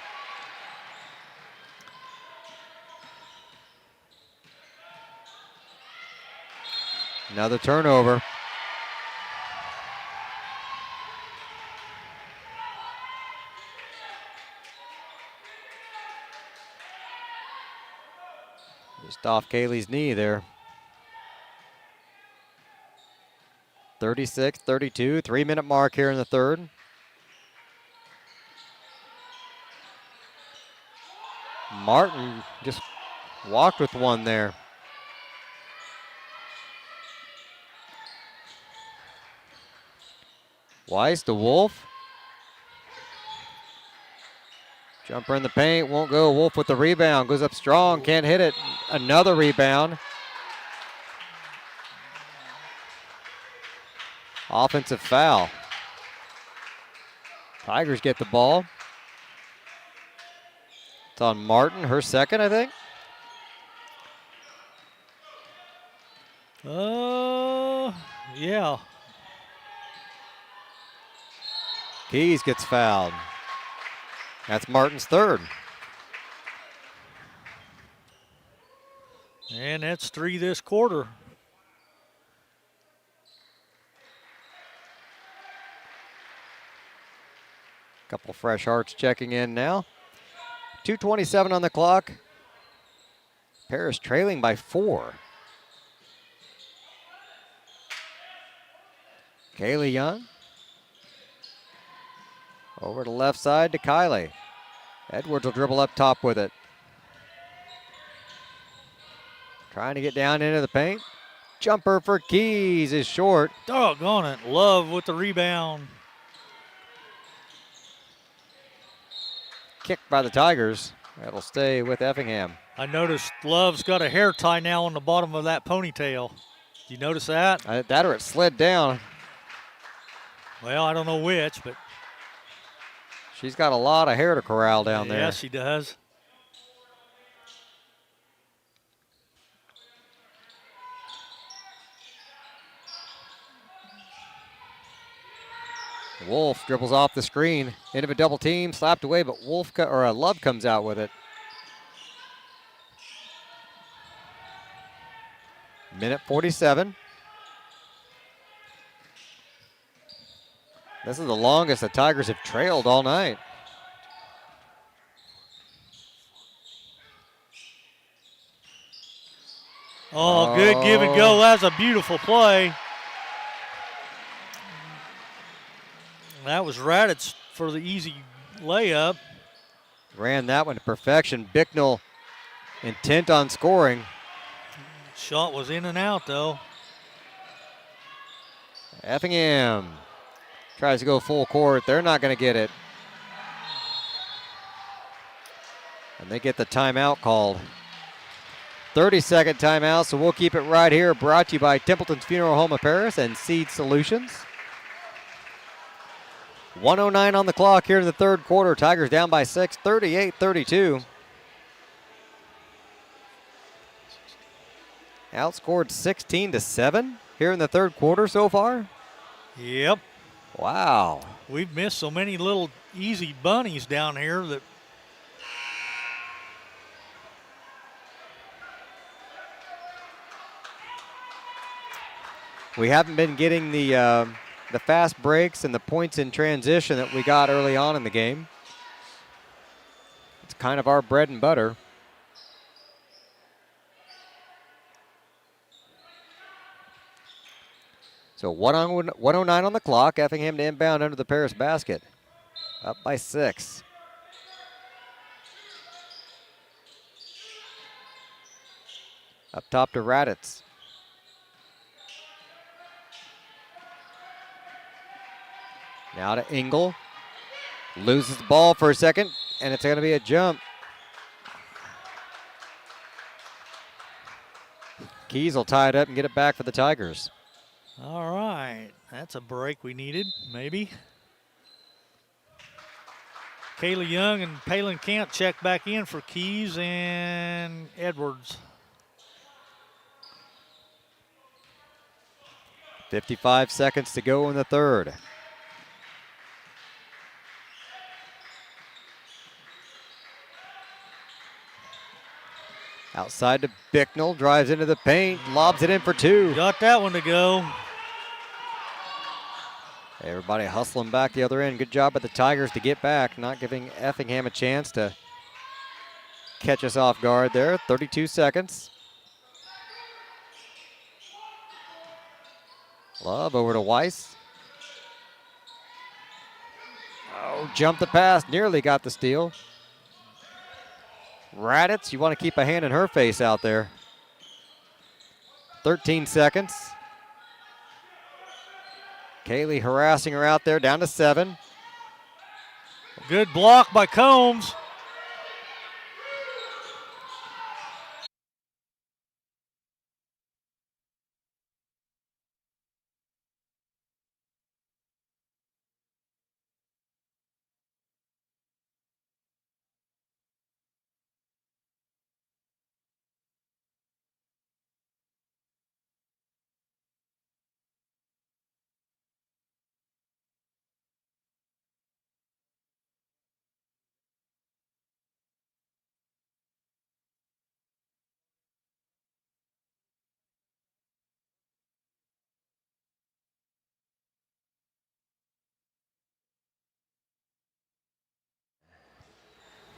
Another turnover. Just off Kaylee's knee there. 36-32, 3-minute mark here in the third. Martin just walked with one there. Weiss to Wolf. Jumper in the paint, won't go. Wolf with the rebound, goes up strong, can't hit it. Another rebound. Offensive foul. Tigers get the ball. It's on Martin, her second, I think. Yeah. Keys gets fouled. That's Martin's third. And that's 3 this quarter. Couple fresh hearts checking in now. 2:27 on the clock. Paris trailing by 4. Kaylee Young. Over to left side to Kylie. Edwards will dribble up top with it. Trying to get down into the paint. Jumper for Keys is short. Doggone it. Love with the rebound. Kicked by the Tigers. That'll stay with Effingham. I noticed Love's got a hair tie now on the bottom of that ponytail. Did you notice that? That or it slid down. Well, I don't know which, but She's got a lot of hair to corral down there. yes, she does. Wolf dribbles off the screen into a double team, slapped away, but Love comes out with it. Minute 47. This is the longest the Tigers have trailed all night. Oh, good give and go. That's a beautiful play. That was Raditz for the easy layup. Ran that one to perfection. Bicknell intent on scoring. Shot was in and out, though. Effingham tries to go full court. They're not going to get it. And they get the timeout called. 30-second timeout, so we'll keep it right here. Brought to you by Templeton's Funeral Home of Paris and Seed Solutions. 1:09 on the clock here in the third quarter. Tigers down by 6, 38-32. Outscored 16-7 here in the third quarter so far. Yep. Wow. We've missed so many little easy bunnies down here that we haven't been getting the fast breaks and the points in transition that we got early on in the game. It's kind of our bread and butter. So 1:09 on the clock. Effingham to inbound under the Paris basket. Up by 6. Up top to Raditz. Now to Engel. Loses the ball for a second, and it's going to be a jump. Keys will tie it up and get it back for the Tigers. all right. That's a break we needed, maybe. Kayla Young and Palin Camp check back in for Keys and Edwards. 55 seconds to go in the third. Outside to Bicknell, drives into the paint, lobs it in for 2. Got that one to go. Everybody hustling back the other end. Good job by the Tigers to get back, not giving Effingham a chance to catch us off guard there. 32 seconds. Love over to Weiss. Oh, jumped the pass, nearly got the steal. Raditz, you want to keep a hand in her face out there. 13 seconds. Kaylee harassing her out there, down to 7. Good block by Combs.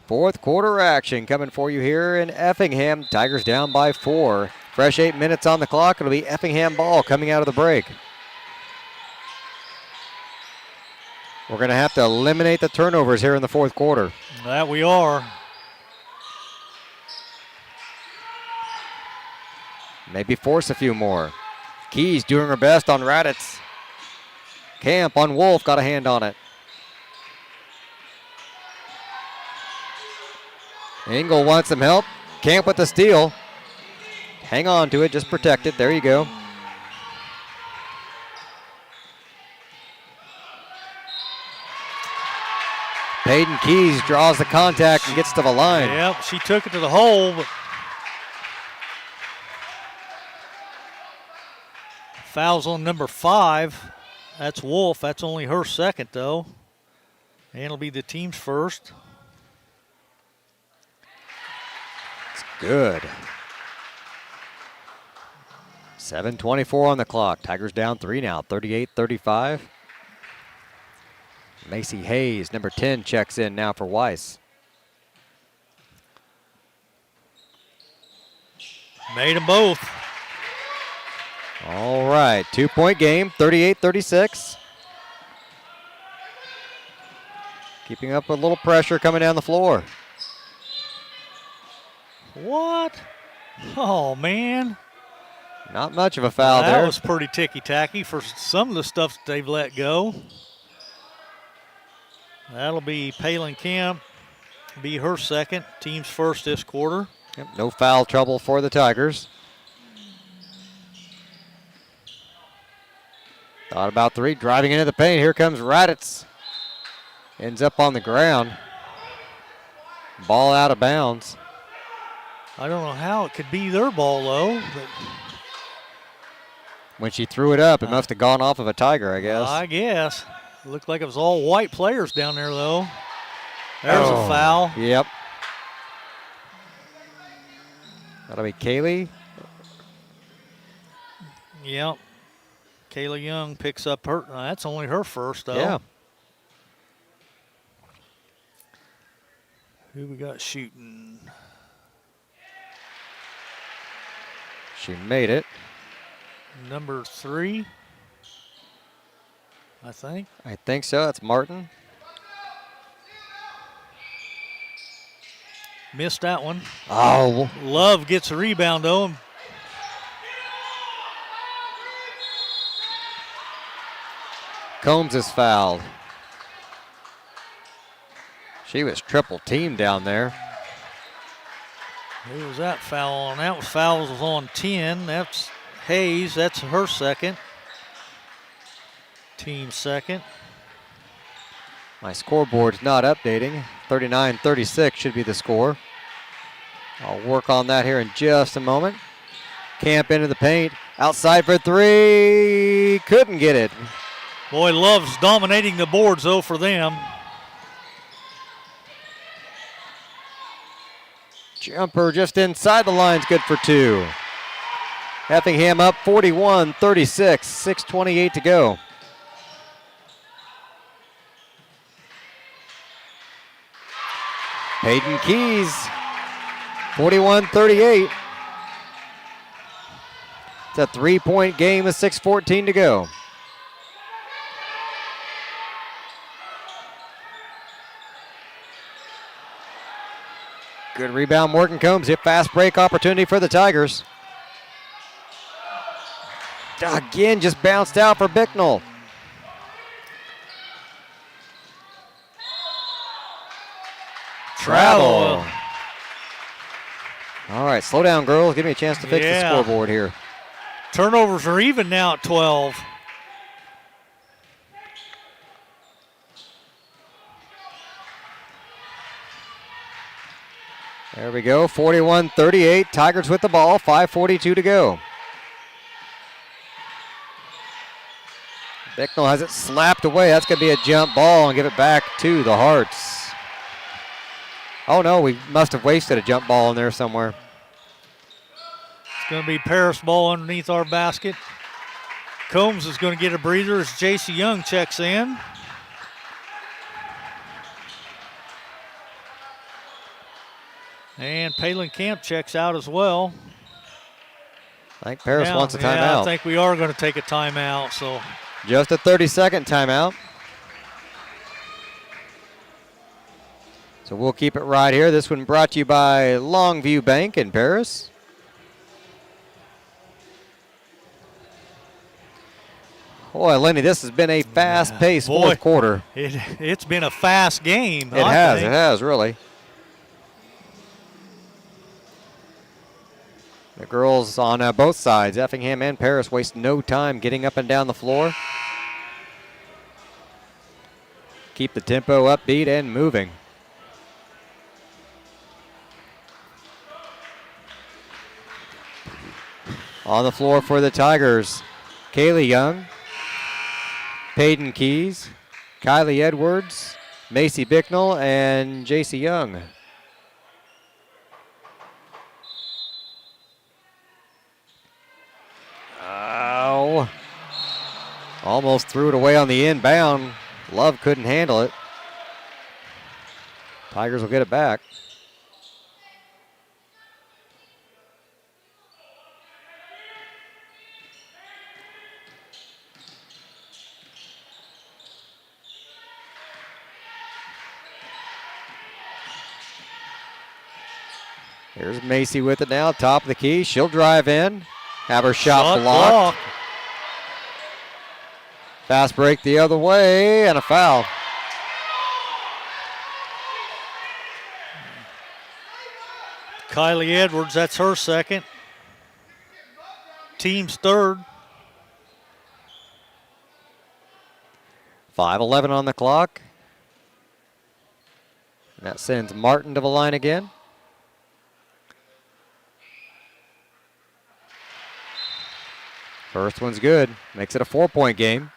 Fourth quarter action coming for you here in Effingham. Tigers down by 4. Fresh 8 minutes on the clock. It'll be Effingham ball coming out of the break. We're going to have to eliminate the turnovers here in the fourth quarter. That we are. Maybe force a few more. Keys doing her best on Raditz. Camp on Wolf, got a hand on it. Engel wants some help. Camp with the steal. Hang on to it, just protect it. There you go. Peyton Keys draws the contact and gets to the line. Yep, she took it to the hole, but fouls on number 5. That's Wolf. That's only her second, though. And it'll be the team's first. It's good. 7:24 on the clock. Tigers down 3 now, 38-35. Macy Hayes, number 10, checks in now for Weiss. Made them both. All right, 2-point game, 38-36. Keeping up with a little pressure coming down the floor. What? Oh, man. Not much of a foul there. That was pretty ticky-tacky for some of the stuff that they've let go. That'll be Palin Camp, be her second, team's first this quarter. Yep, no foul trouble for the Tigers. Thought about 3, driving into the paint. Here comes Raditz. Ends up on the ground. Ball out of bounds. I don't know how it could be their ball, though. But when she threw it up, it must have gone off of a Tiger, I guess. I guess. It looked like it was all white players down there, though. There's a foul. Yep. That'll be Kaylee. Yep. Kayla Young picks up her. That's only her first, though. Yeah. Who we got shooting? She made it. Number 3, I think. I think so. That's Martin. Missed that one. Oh. Love gets a rebound, though. Combs is fouled. She was triple teamed down there. Who was that foul on? That was fouls on 10. That's Hayes. That's her second. Team second. My scoreboard's not updating. 39-36 should be the score. I'll work on that here in just a moment. Camp into the paint. Outside for 3. Couldn't get it. Boy, Love's dominating the boards, though, for them. Jumper just inside the line's good for 2. Effingham up 41-36. 6:28 to go. Peyton Keys, 41-38. It's a 3-point game with 6:14 to go. Good rebound, Morgan Combs. Hit fast break opportunity for the Tigers. Again, just bounced out for Bicknell. Travel. All right, slow down, girls. Give me a chance to fix the scoreboard here. Turnovers are even now at 12. There we go, 41-38. Tigers with the ball, 5:42 to go. Bicknell has it slapped away. That's going to be a jump ball and give it back to the Hearts. Oh, no, we must have wasted a jump ball in there somewhere. It's going to be Paris ball underneath our basket. Combs is going to get a breather as J.C. Young checks in. And Palin Camp checks out as well. I think Paris wants a timeout. Yeah, I think we are going to take a timeout. So just a 30-second timeout. So we'll keep it right here. This one brought to you by Longview Bank in Paris. Boy, Lenny, this has been a fast-paced fourth quarter. It's been a fast game. It has, really. The girls on both sides, Effingham and Paris, waste no time getting up and down the floor. Keep the tempo upbeat and moving. On the floor for the Tigers, Kaylee Young, Peyton Keys, Kylie Edwards, Macy Bicknell, and JC Young. Oh, almost threw it away on the inbound. Love couldn't handle it. Tigers will get it back. Here's Macy with it now, top of the key. She'll drive in, have her shot blocked. Fast break the other way, and a foul. Kylie Edwards, that's her second. Team's third. 5:11 on the clock. And that sends Martin to the line again. First one's good. Makes it a 4-point game.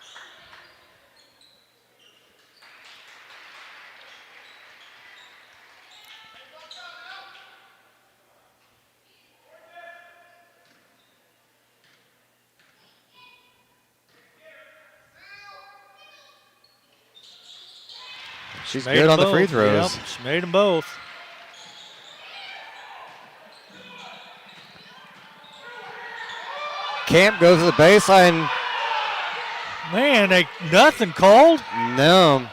She's good on the free throws. Yep, she made them both. Camp goes to the baseline. Man, nothing called? No.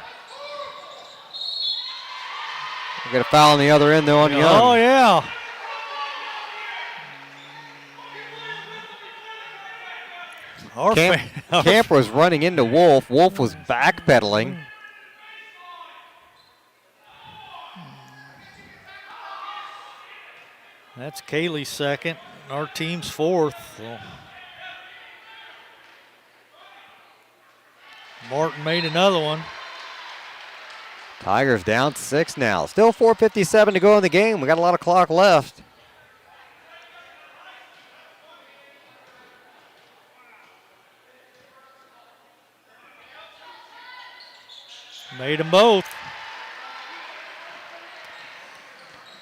We got a foul on the other end, though, on Young. Oh, yeah. Camp was running into Wolf. Wolf was backpedaling. That's Kaylee's second. Our team's fourth. So. Martin made another one. Tigers down 6 now. Still 4:57 to go in the game. We got a lot of clock left. Made them both.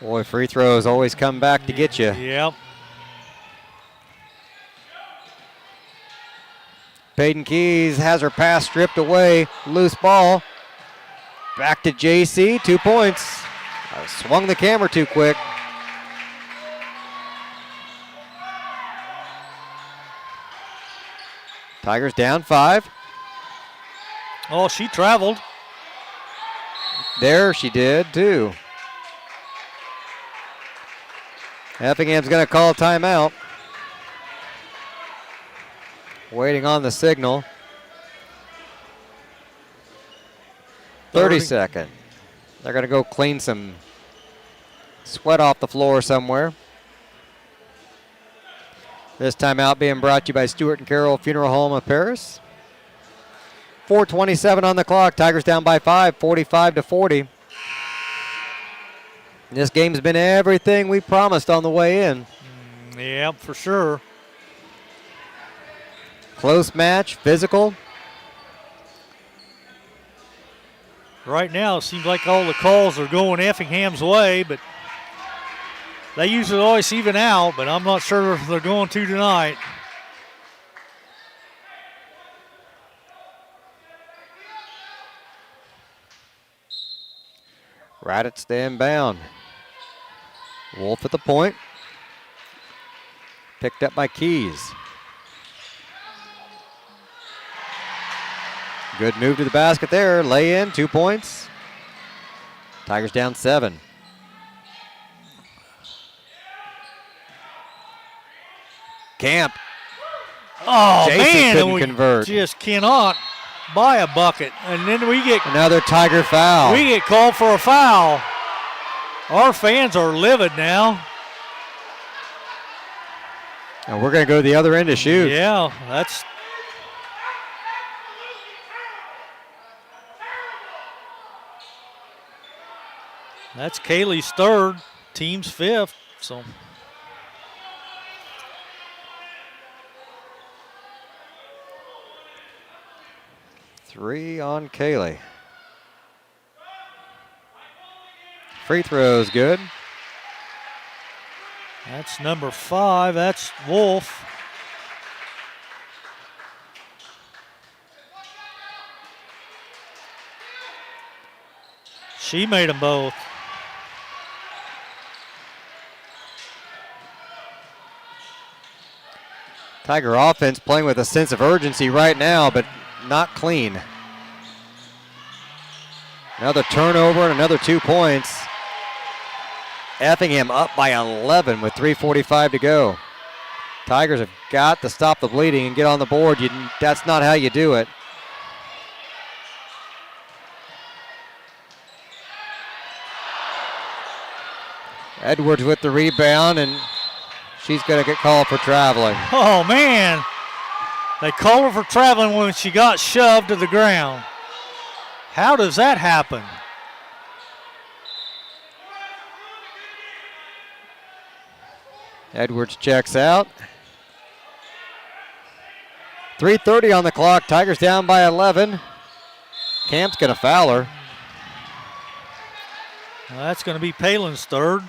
Boy, free throws always come back to get you. Yep. Peyton Keys has her pass stripped away. Loose ball. Back to JC. 2 points. I swung the camera too quick. Tigers down 5. Oh, she traveled. There she did, too. Effingham's going to call a timeout. Waiting on the signal. 30 second. They're going to go clean some sweat off the floor somewhere. This timeout being brought to you by Stewart and Carroll Funeral Home of Paris. 4:27 on the clock. Tigers down by 5, 45-40. This game's been everything we promised on the way in. Yeah, for sure. Close match, physical. Right now, it seems like all the calls are going Effingham's way, but they usually always even out, but I'm not sure if they're going to tonight. Right at the inbound. Wolf at the point. Picked up by Keys. Good move to the basket there. Lay in, 2 points. Tigers down 7. Camp Oh, Jason man. couldn't And we convert. just cannot buy a bucket. And then we get Another Tiger foul. We get called for a foul. Our fans are livid now. And we're going to go to the other end to shoot. Yeah, that's Kaylee's third, team's fifth. So 3 on Kaylee. Free throw's good. that's number 5. That's Wolf. She made them both. Tiger offense playing with a sense of urgency right now, but not clean. Another turnover and another 2 points. Effingham up by 11 with 3:45 to go. Tigers have got to stop the bleeding and get on the board. That's not how you do it. Edwards with the rebound, and she's going to get called for traveling. Oh, man. They called her for traveling when she got shoved to the ground. How does that happen? Edwards checks out. 3:30 on the clock. Tigers down by 11. Camp's going to foul her. Well, that's going to be Palin's third.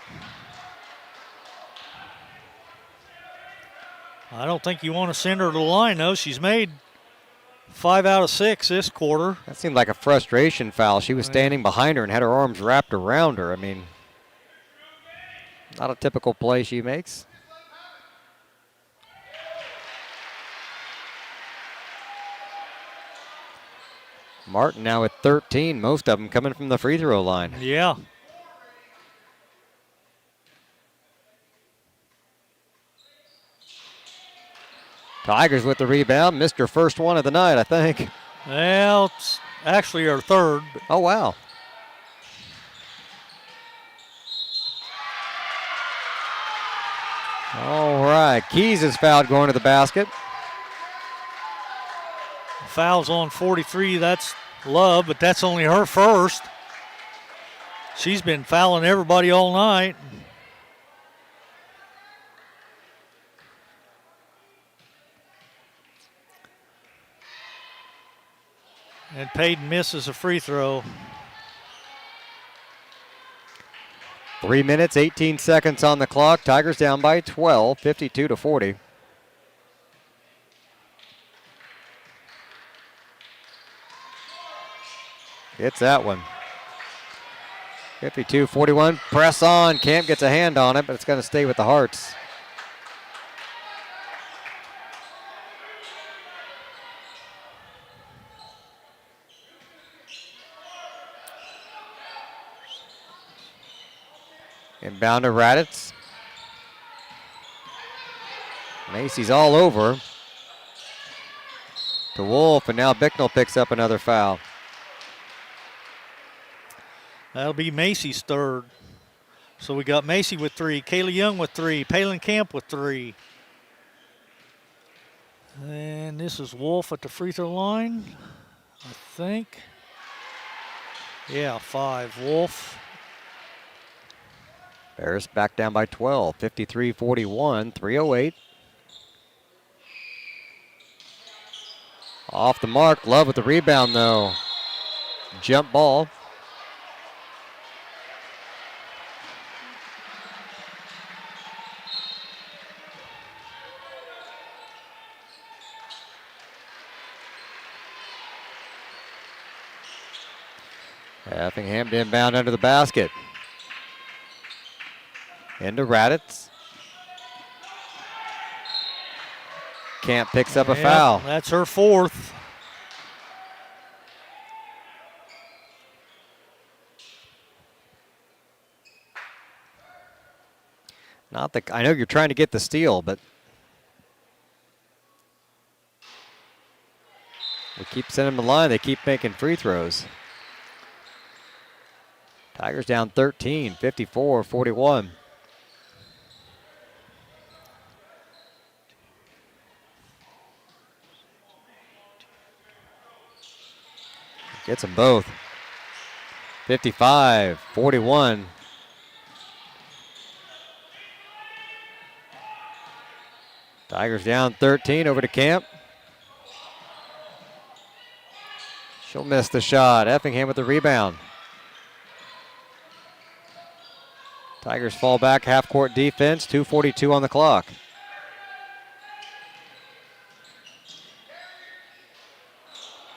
I don't think you want to send her to the line, though. She's made 5 out of 6 this quarter. That seemed like a frustration foul. She was standing behind her and had her arms wrapped around her. I mean, not a typical play she makes. Martin now with 13, most of them coming from the free throw line. Yeah. Tigers with the rebound. Missed her first one of the night, I think. Well, it's actually her third. Oh, wow. All right. Keys is fouled going to the basket. Fouls on 43. That's Love, but that's only her first. She's been fouling everybody all night. And Payton misses a free throw. 3 minutes, 18 seconds on the clock. Tigers down by 12, 52-40. It's that one. 52-41. Press on. Camp gets a hand on it, but it's going to stay with the Hearts. Inbound to Raditz. Macy's all over. To Wolf, and now Bicknell picks up another foul. That'll be Macy's third. So we got Macy with 3, Kaylee Young with 3, Palin Camp with 3. And this is Wolf at the free throw line, I think. Yeah, 5. Wolf. Bears back down by 12, 53-41, 3:08. Off the mark, Love with the rebound though. Jump ball. Effingham to inbound under the basket. Into Raditz. Camp picks up a foul. That's her fourth. Not the. I know you're trying to get the steal, but We keep sending them to the line. They keep making free throws. Tigers down 13, 54-41. Gets them both. 55-41. Tigers down 13 over to Camp. She'll miss the shot. Effingham with the rebound. Tigers fall back, half-court defense, 2:42 on the clock.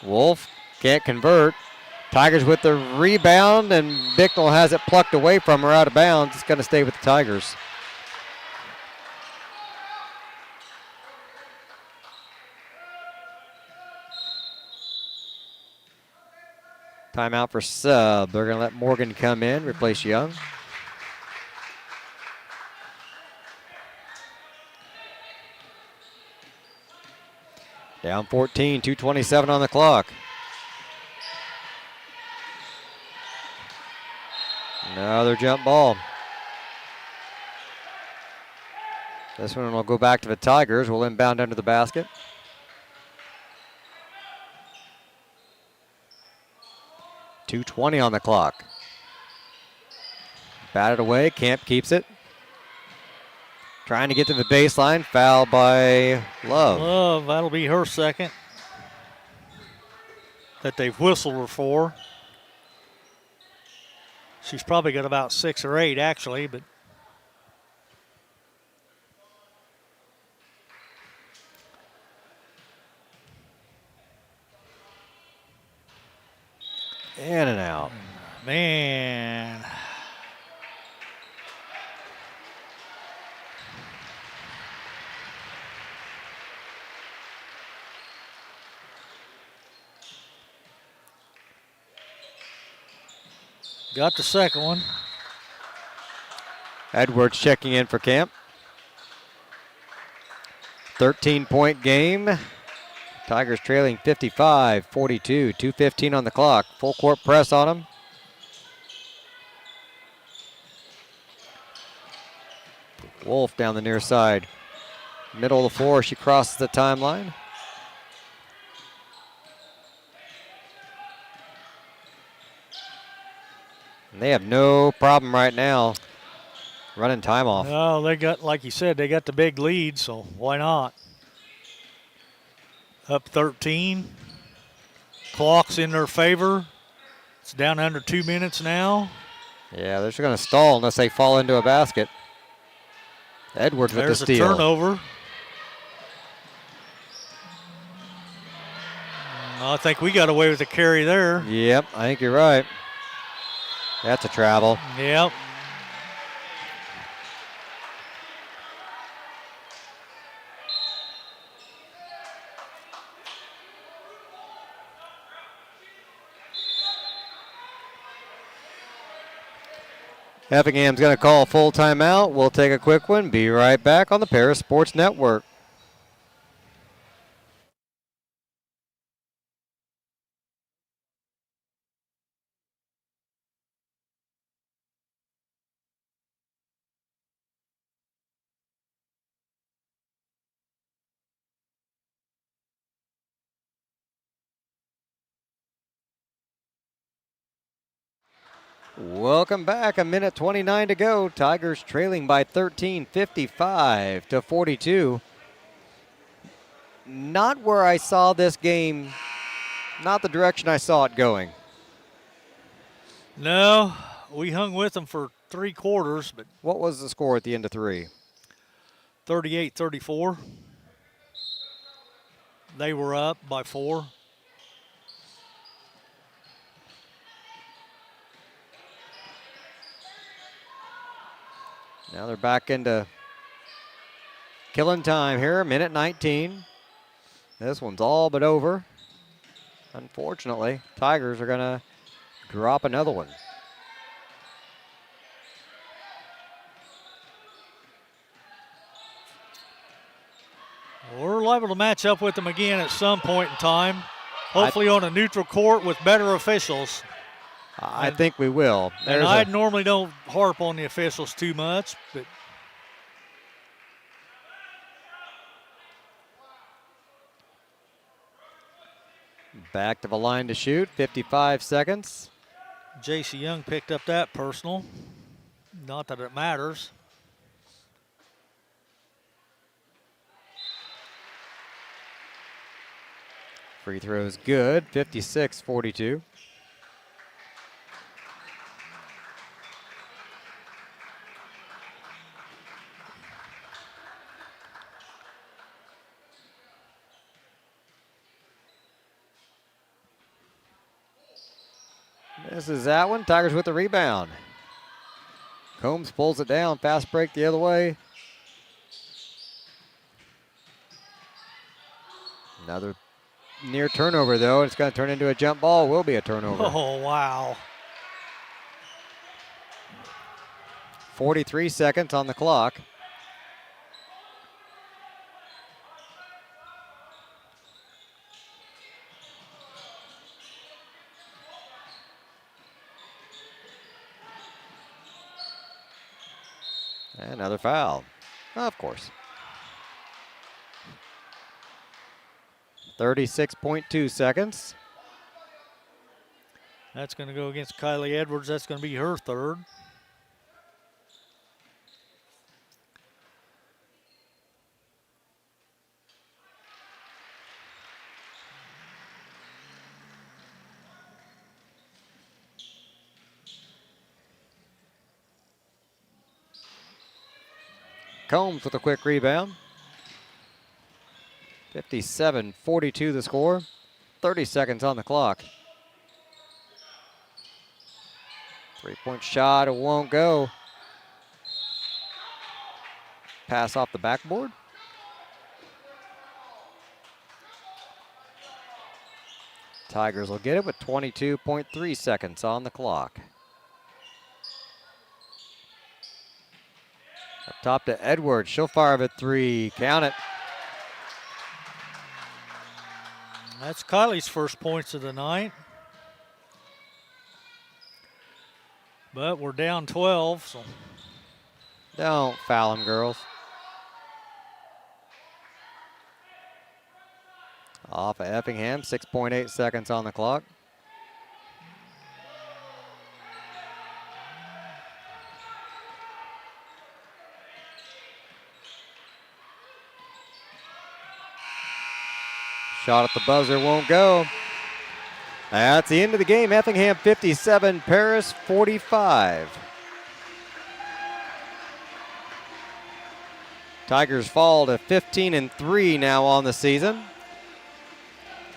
Wolf can't convert. Tigers with the rebound, and Bicknell has it plucked away from her out of bounds. It's going to stay with the Tigers. Timeout for sub. They're going to let Morgan come in, replace Young. Down 14, 2:27 on the clock. Another jump ball. This one will go back to the Tigers. We'll inbound under the basket. .220 on the clock. Batted away. Camp keeps it. Trying to get to the baseline. Foul by Love. Love, that'll be her second that they've whistled her for. She's probably got about 6 or 8 actually, but in and out. Man. Got the second one. Edwards checking in for Camp. 13-point game. Tigers trailing 55-42. 2:15 on the clock. Full court press on them. Wolf down the near side. Middle of the floor, she crosses the timeline. And they have no problem right now running time off. No, they got, like you said, they got the big lead, so why not? Up 13. Clock's in their favor. It's down under 2 minutes now. Yeah, they're just going to stall unless they fall into a basket. Edwards with the steal. There's a turnover. I think we got away with the carry there. Yep, I think you're right. That's a travel. Yep. Effingham's going to call a full timeout. We'll take a quick one. Be right back on the Paris Sports Network. Welcome back. 1:29 to go. Tigers trailing by 13, 55-42. Not where I saw this game, not the direction I saw it going. No, we hung with them for 3 quarters, but What was the score at the end of 3? 38-34. They were up by 4. Now they're back into killing time here, minute 19. This one's all but over. Unfortunately, Tigers are going to drop another one. We're liable to match up with them again at some point in time. hopefully on a neutral court with better officials. I think we will. And I normally don't harp on the officials too much, but back to the line to shoot, 55 seconds. J.C. Young picked up that personal. Not that it matters. Free throws good, 56-42. This is that one. Tigers with the rebound. Combs pulls it down. Fast break the other way. Another near turnover, though. It's going to turn into a jump ball. Will be a turnover. Oh, wow. 43 seconds on the clock. Another foul. Of course. 36.2 seconds. That's going to go against Kylie Edwards. That's going to be her third. Combs with a quick rebound. 57-42 the score. 30 seconds on the clock. Three-point shot, it won't go. Pass off the backboard. Tigers will get it with 22.3 seconds on the clock. Up top to Edwards. She'll fire at three. Count it. That's Kylie's first points of the night. But we're down 12, so. Don't foul them, girls. Off of Effingham, 6.8 seconds on the clock. Shot at the buzzer won't go. That's the end of the game. Effingham 57, Paris 45. Tigers fall to 15-3 now on the season.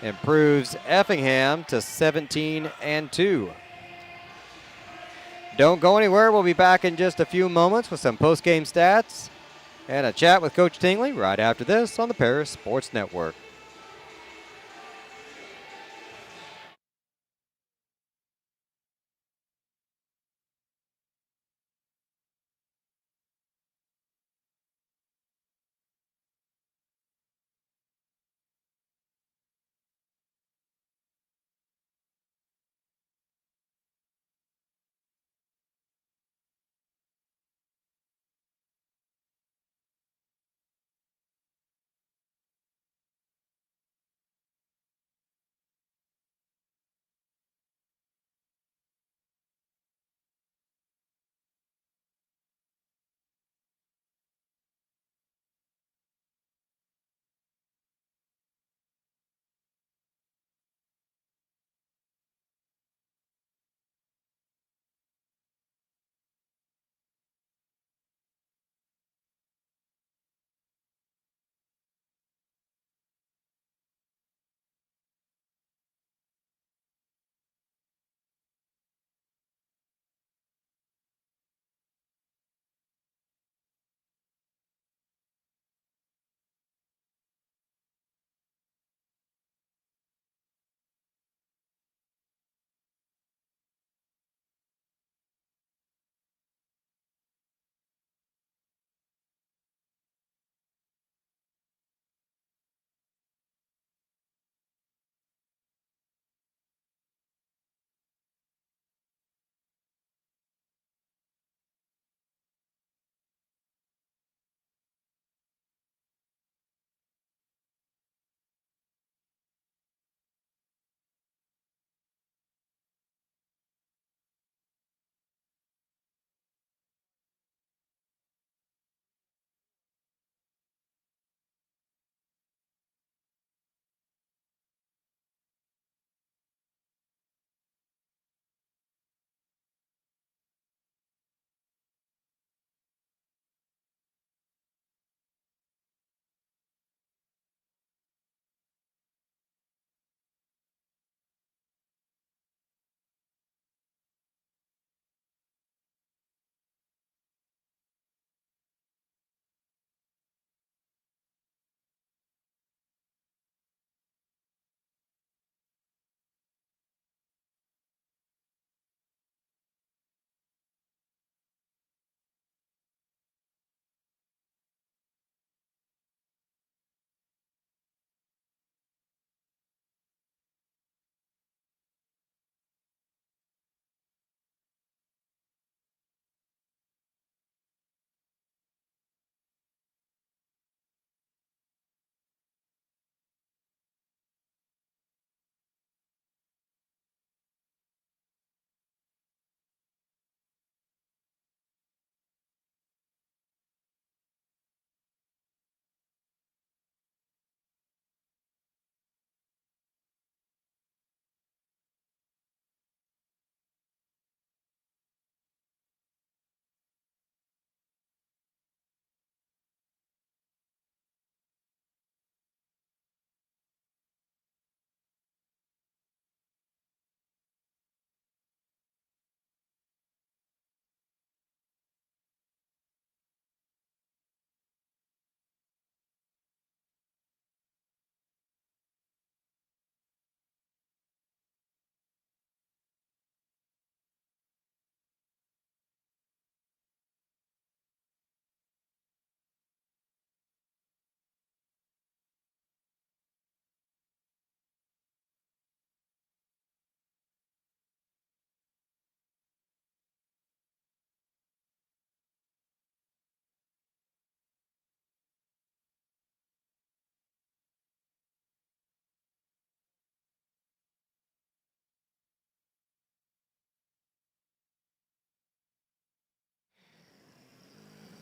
Improves Effingham to 17-2. Don't go anywhere. We'll be back in just a few moments with some post-game stats and a chat with Coach Tingley right after this on the Paris Sports Network.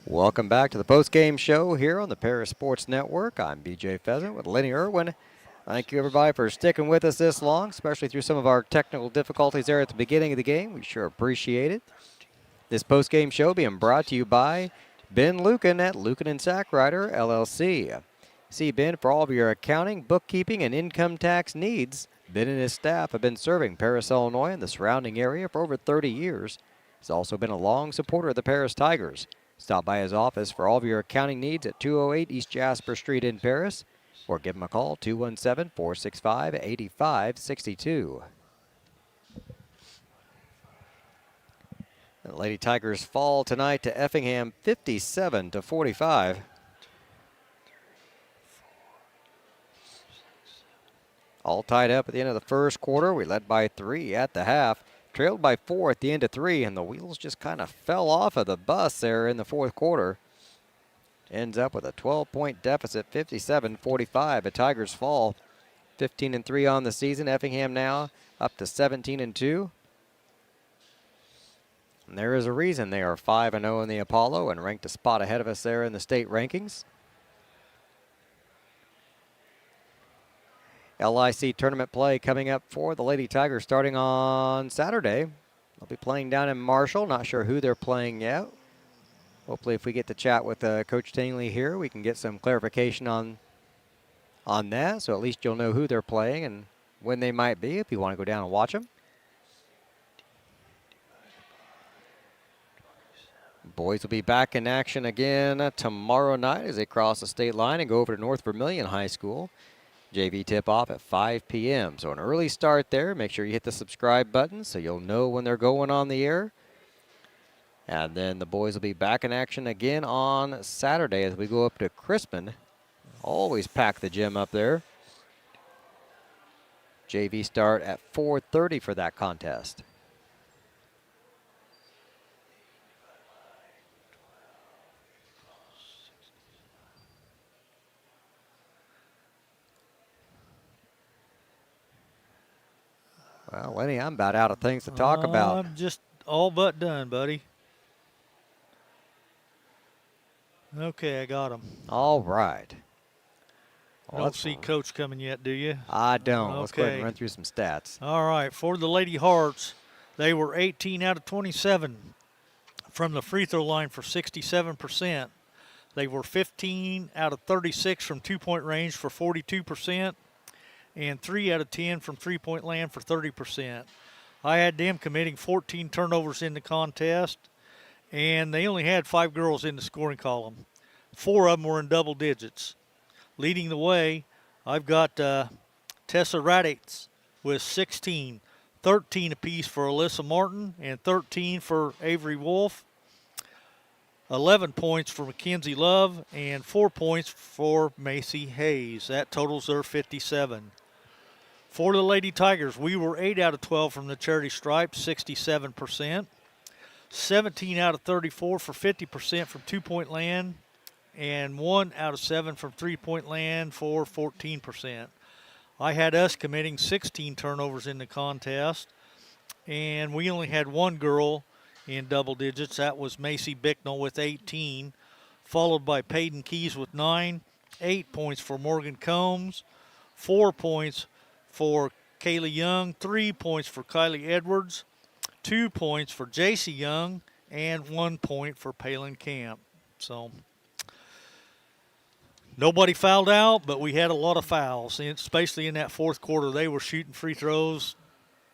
Welcome back to the post-game show here on the Paris Sports Network. I'm BJ Pheasant with Lenny Irwin. Thank you, everybody, for sticking with us this long, especially through some of our technical difficulties there at the beginning of the game. We sure appreciate it. This post-game show being brought to you by Ben Lucan at Lucan and Sackrider, LLC. See Ben for all of your accounting, bookkeeping, and income tax needs. Ben and his staff have been serving Paris, Illinois and the surrounding area for over 30 years. He's also been a long supporter of the Paris Tigers. Stop by his office for all of your accounting needs at 208 East Jasper Street in Paris, or give him a call, 217-465-8562. The Lady Tigers fall tonight to Effingham 57-45. All tied up at the end of the first quarter. We led by 3 at the half. Trailed by 4 at the end of 3, and the wheels just kind of fell off of the bus there in the fourth quarter. Ends up with a 12-point deficit, 57-45. The Tigers fall 15-3 on the season. Effingham now up to 17-2. And there is a reason they are 5-0 in the Apollo and ranked a spot ahead of us there in the state rankings. LIC tournament play coming up for the Lady Tigers starting on Saturday. They'll be playing down in Marshall. Not sure who they're playing yet. Hopefully if we get to chat with Coach Tingley here, we can get some clarification on that. So at least you'll know who they're playing and when they might be if you want to go down and watch them. Boys will be back in action again tomorrow night as they cross the state line and go over to North Vermilion High School. JV tip-off at 5 p.m. So an early start there. Make sure you hit the subscribe button so you'll know when they're going on the air. And then the boys will be back in action again on Saturday as we go up to Crispin. Always pack the gym up there. JV start at 4:30 for that contest. Well, Lenny, I'm about out of things to talk about. I'm just all but done, buddy. Okay, I got him. All right. Well, don't see Coach coming yet, do you? I don't. Okay. Let's go ahead and run through some stats. All right, for the Lady Hearts, they were 18 out of 27 from the free throw line for 67%. They were 15 out of 36 from two-point range for 42%. And 3 out of 10 from three-point land for 30%. I had them committing 14 turnovers in the contest, and they only had 5 girls in the scoring column. 4 of them were in double digits. Leading the way, I've got Tessa Raditz with 16, 13 apiece for Alyssa Martin, and 13 for Avery Wolf. 11 points for Mackenzie Love, and 4 points for Macy Hayes. That totals their 57. For the Lady Tigers, we were 8 out of 12 from the charity stripe, 67%. 17 out of 34 for 50% from two-point land, and 1 out of 7 from three-point land for 14%. I had us committing 16 turnovers in the contest, and we only had 1 girl in double digits. That was Macy Bicknell with 18, followed by Peyton Keys with 9, 8 points for Morgan Combs, 4 points for Kaylee Young, 3 points for Kylie Edwards, 2 points for JC Young, and 1 point for Palin Camp. So nobody fouled out, but we had a lot of fouls, especially in that fourth quarter. They were shooting free throws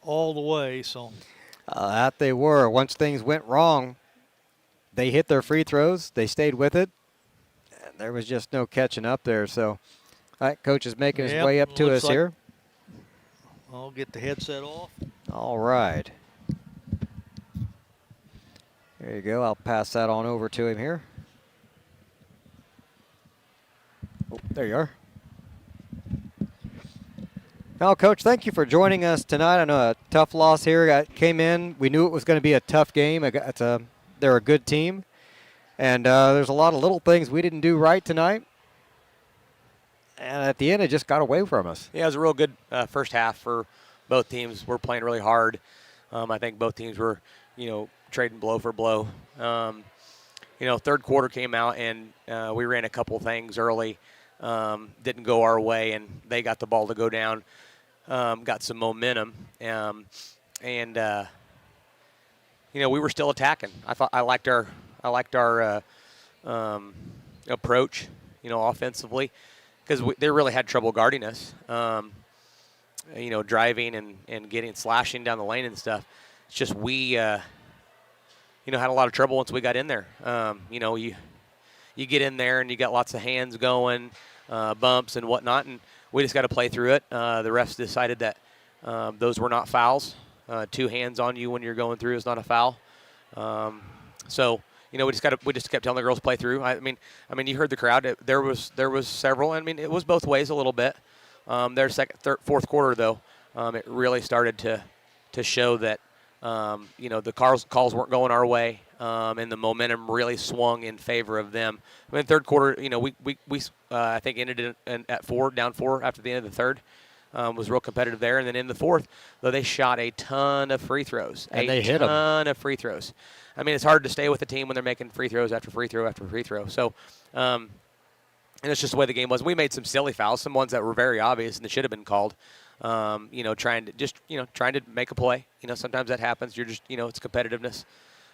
all the way. So that they were. Once things went wrong, they hit their free throws. They stayed with it. And there was just no catching up there. So, all right, Coach is making his way up to us here. I'll get the headset off. All right. There you go. I'll pass that on over to him here. Oh, there you are. Now, Coach, thank you for joining us tonight. I know a tough loss here came in. We knew it was going to be a tough game. They're a good team. And there's a lot of little things we didn't do right tonight. And at the end, it just got away from us. Yeah, it was a real good first half for both teams. We're playing really hard. I think both teams were, trading blow for blow. third quarter came out and we ran a couple things early, didn't go our way, and they got the ball to go down, got some momentum, and we were still attacking. I liked our approach, offensively, because they really had trouble guarding us. Driving and getting slashing down the lane and stuff. It's just we, had a lot of trouble once we got in there. You get in there and you got lots of hands going, bumps and whatnot, and we just got to play through it. The refs decided that those were not fouls. 2 hands on you when you're going through is not a foul. So we just kept telling the girls play through. I mean, you heard the crowd. There was several. I mean, it was both ways a little bit. Their fourth quarter though, it really started to show that the calls weren't going our way, and the momentum really swung in favor of them. I mean, third quarter, we I think ended at down 4 after the end of the third. Was real competitive there, and then in the fourth, though, they shot a ton of free throws. And they hit them. A ton of free throws. I mean, it's hard to stay with a team when they're making free throws after free throw after free throw. So, and it's just the way the game was. We made some silly fouls, some ones that were very obvious and that should have been called. Trying to make a play. Sometimes that happens. You're just, it's competitiveness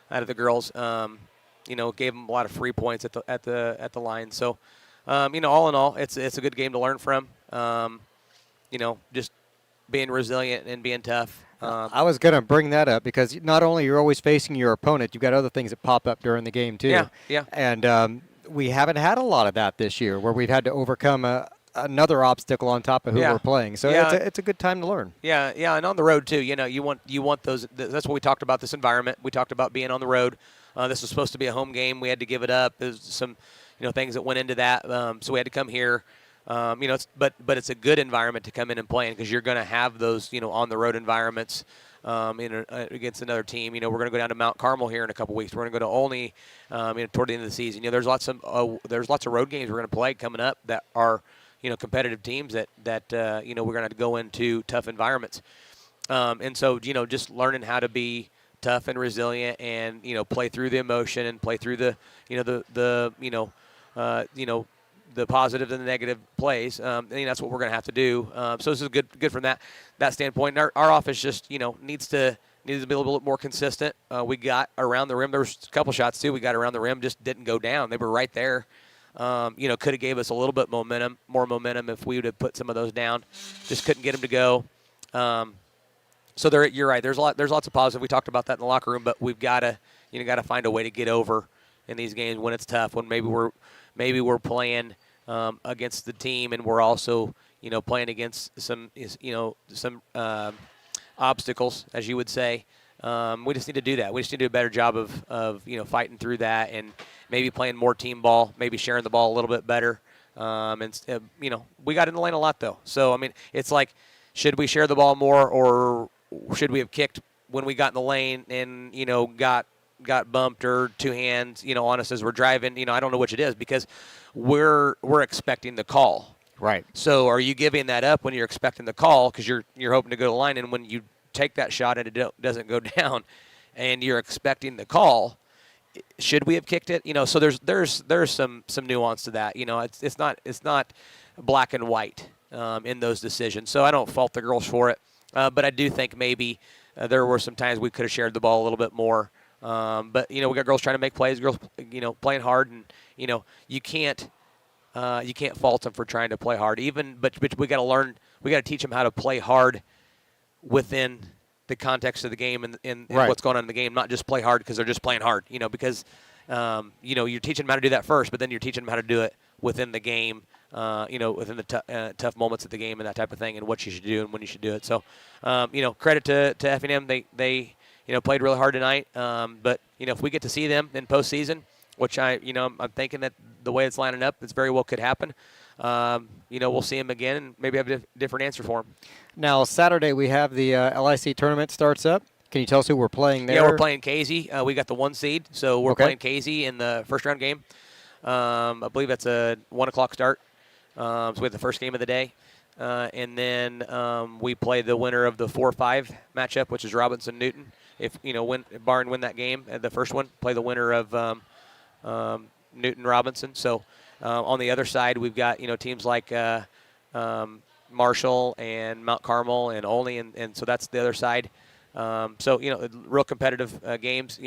out of the girls. Gave them a lot of free points at the line. So, all in all, it's a good game to learn from. Just being resilient and being tough. I was going to bring that up because not only you're always facing your opponent, you've got other things that pop up during the game too. Yeah. And we haven't had a lot of that this year where we've had to overcome another obstacle on top of who we're playing. So it's a good time to learn. Yeah, and on the road too. You want those. That's what we talked about. This environment. We talked about being on the road. This was supposed to be a home game. We had to give it up. There's some things that went into that. So we had to come here. But it's a good environment to come in and play in because you're going to have those, on the road environments against another team. We're going to go down to Mount Carmel here in a couple weeks. We're going to go to Olney toward the end of the season. There's lots of road games we're going to play coming up that are, competitive teams that we're going to have to go into tough environments. And so, just learning how to be tough and resilient and, play through the emotion and play through the positive and the negative plays. That's what we're going to have to do. So this is good from that standpoint. And our offense just needs to be a little bit more consistent. We got around the rim. There was a couple shots too. We got around the rim, just didn't go down. They were right there. Could have gave us a little bit more momentum if we would have put some of those down. Just couldn't get them to go. So you're right. There's lots of positive. We talked about that in the locker room, but we've got to find a way to get over in these games when it's tough. When maybe we're playing against the team, and we're also, playing against some obstacles, as you would say. We just need to do that. We just need to do a better job of fighting through that and maybe playing more team ball, maybe sharing the ball a little bit better. We got in the lane a lot though. So I mean, it's like, should we share the ball more, or should we have kicked when we got in the lane and got bumped or 2 hands on us as we're driving? I don't know which it is because we're expecting the call. Right. So are you giving that up when you're expecting the call because you're hoping to go to the line, and when you take that shot and it doesn't go down and you're expecting the call, should we have kicked it? So there's some nuance to that. It's not black and white in those decisions. So I don't fault the girls for it. But I do think maybe there were some times we could have shared the ball a little bit more. But we got girls trying to make plays, girls playing hard, and you can't fault them for trying to play hard. But we got to learn, we got to teach them how to play hard within the context of the game and right. What's going on in the game, not just play hard because they're just playing hard. Because you're teaching them how to do that first, but then you're teaching them how to do it within the game. Within the tough moments of the game and that type of thing, and what you should do and when you should do it. So, credit to Effingham. They played really hard tonight. But if we get to see them in postseason, which I'm thinking that the way it's lining up, it's very well could happen. We'll see them again and maybe have a different answer for them. Now Saturday we have the LIC tournament starts up. Can you tell us who we're playing there? Yeah, we're playing Casey. We got the 1 seed, so we're playing Casey in the first round game. I believe that's a 1 o'clock start. So we have the first game of the day. And then we play the winner of the 4-5 matchup, which is Robinson-Newton. If, win that game, the first one, play the winner of Newton Robinson. So on the other side, we've got teams like Marshall and Mount Carmel and Olney, and so that's the other side. So real competitive games.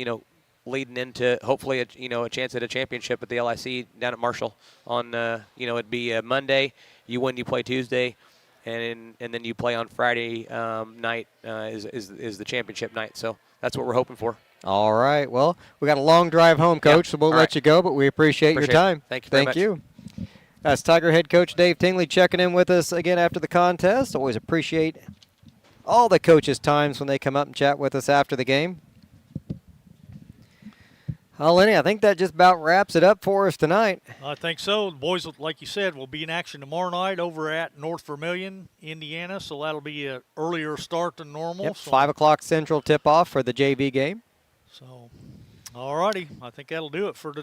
Leading into hopefully a chance at a championship at the LIC down at Marshall on it'd be a Monday. You win, you play Tuesday, and then you play on Friday night is the championship night. So that's what we're hoping for. All right. Well, we got a long drive home, Coach, so we'll let you go, but we appreciate your time. It. Thank you very much. Thank you. That's Tiger head coach Dave Tingley checking in with us again after the contest. Always appreciate all the coaches' times when they come up and chat with us after the game. Lenny, I think that just about wraps it up for us tonight. I think so. The boys, like you said, will be in action tomorrow night over at North Vermilion, Indiana, so that'll be an earlier start than normal. Yep, so 5 o'clock Central tip-off for the JV game. So, all righty. I think that'll do it for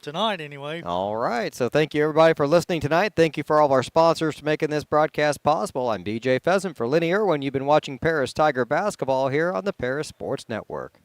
tonight anyway. All right. So thank you, everybody, for listening tonight. Thank you for all of our sponsors for making this broadcast possible. I'm BJ Pheasant for Lenny Irwin. You've been watching Paris Tiger basketball here on the Paris Sports Network.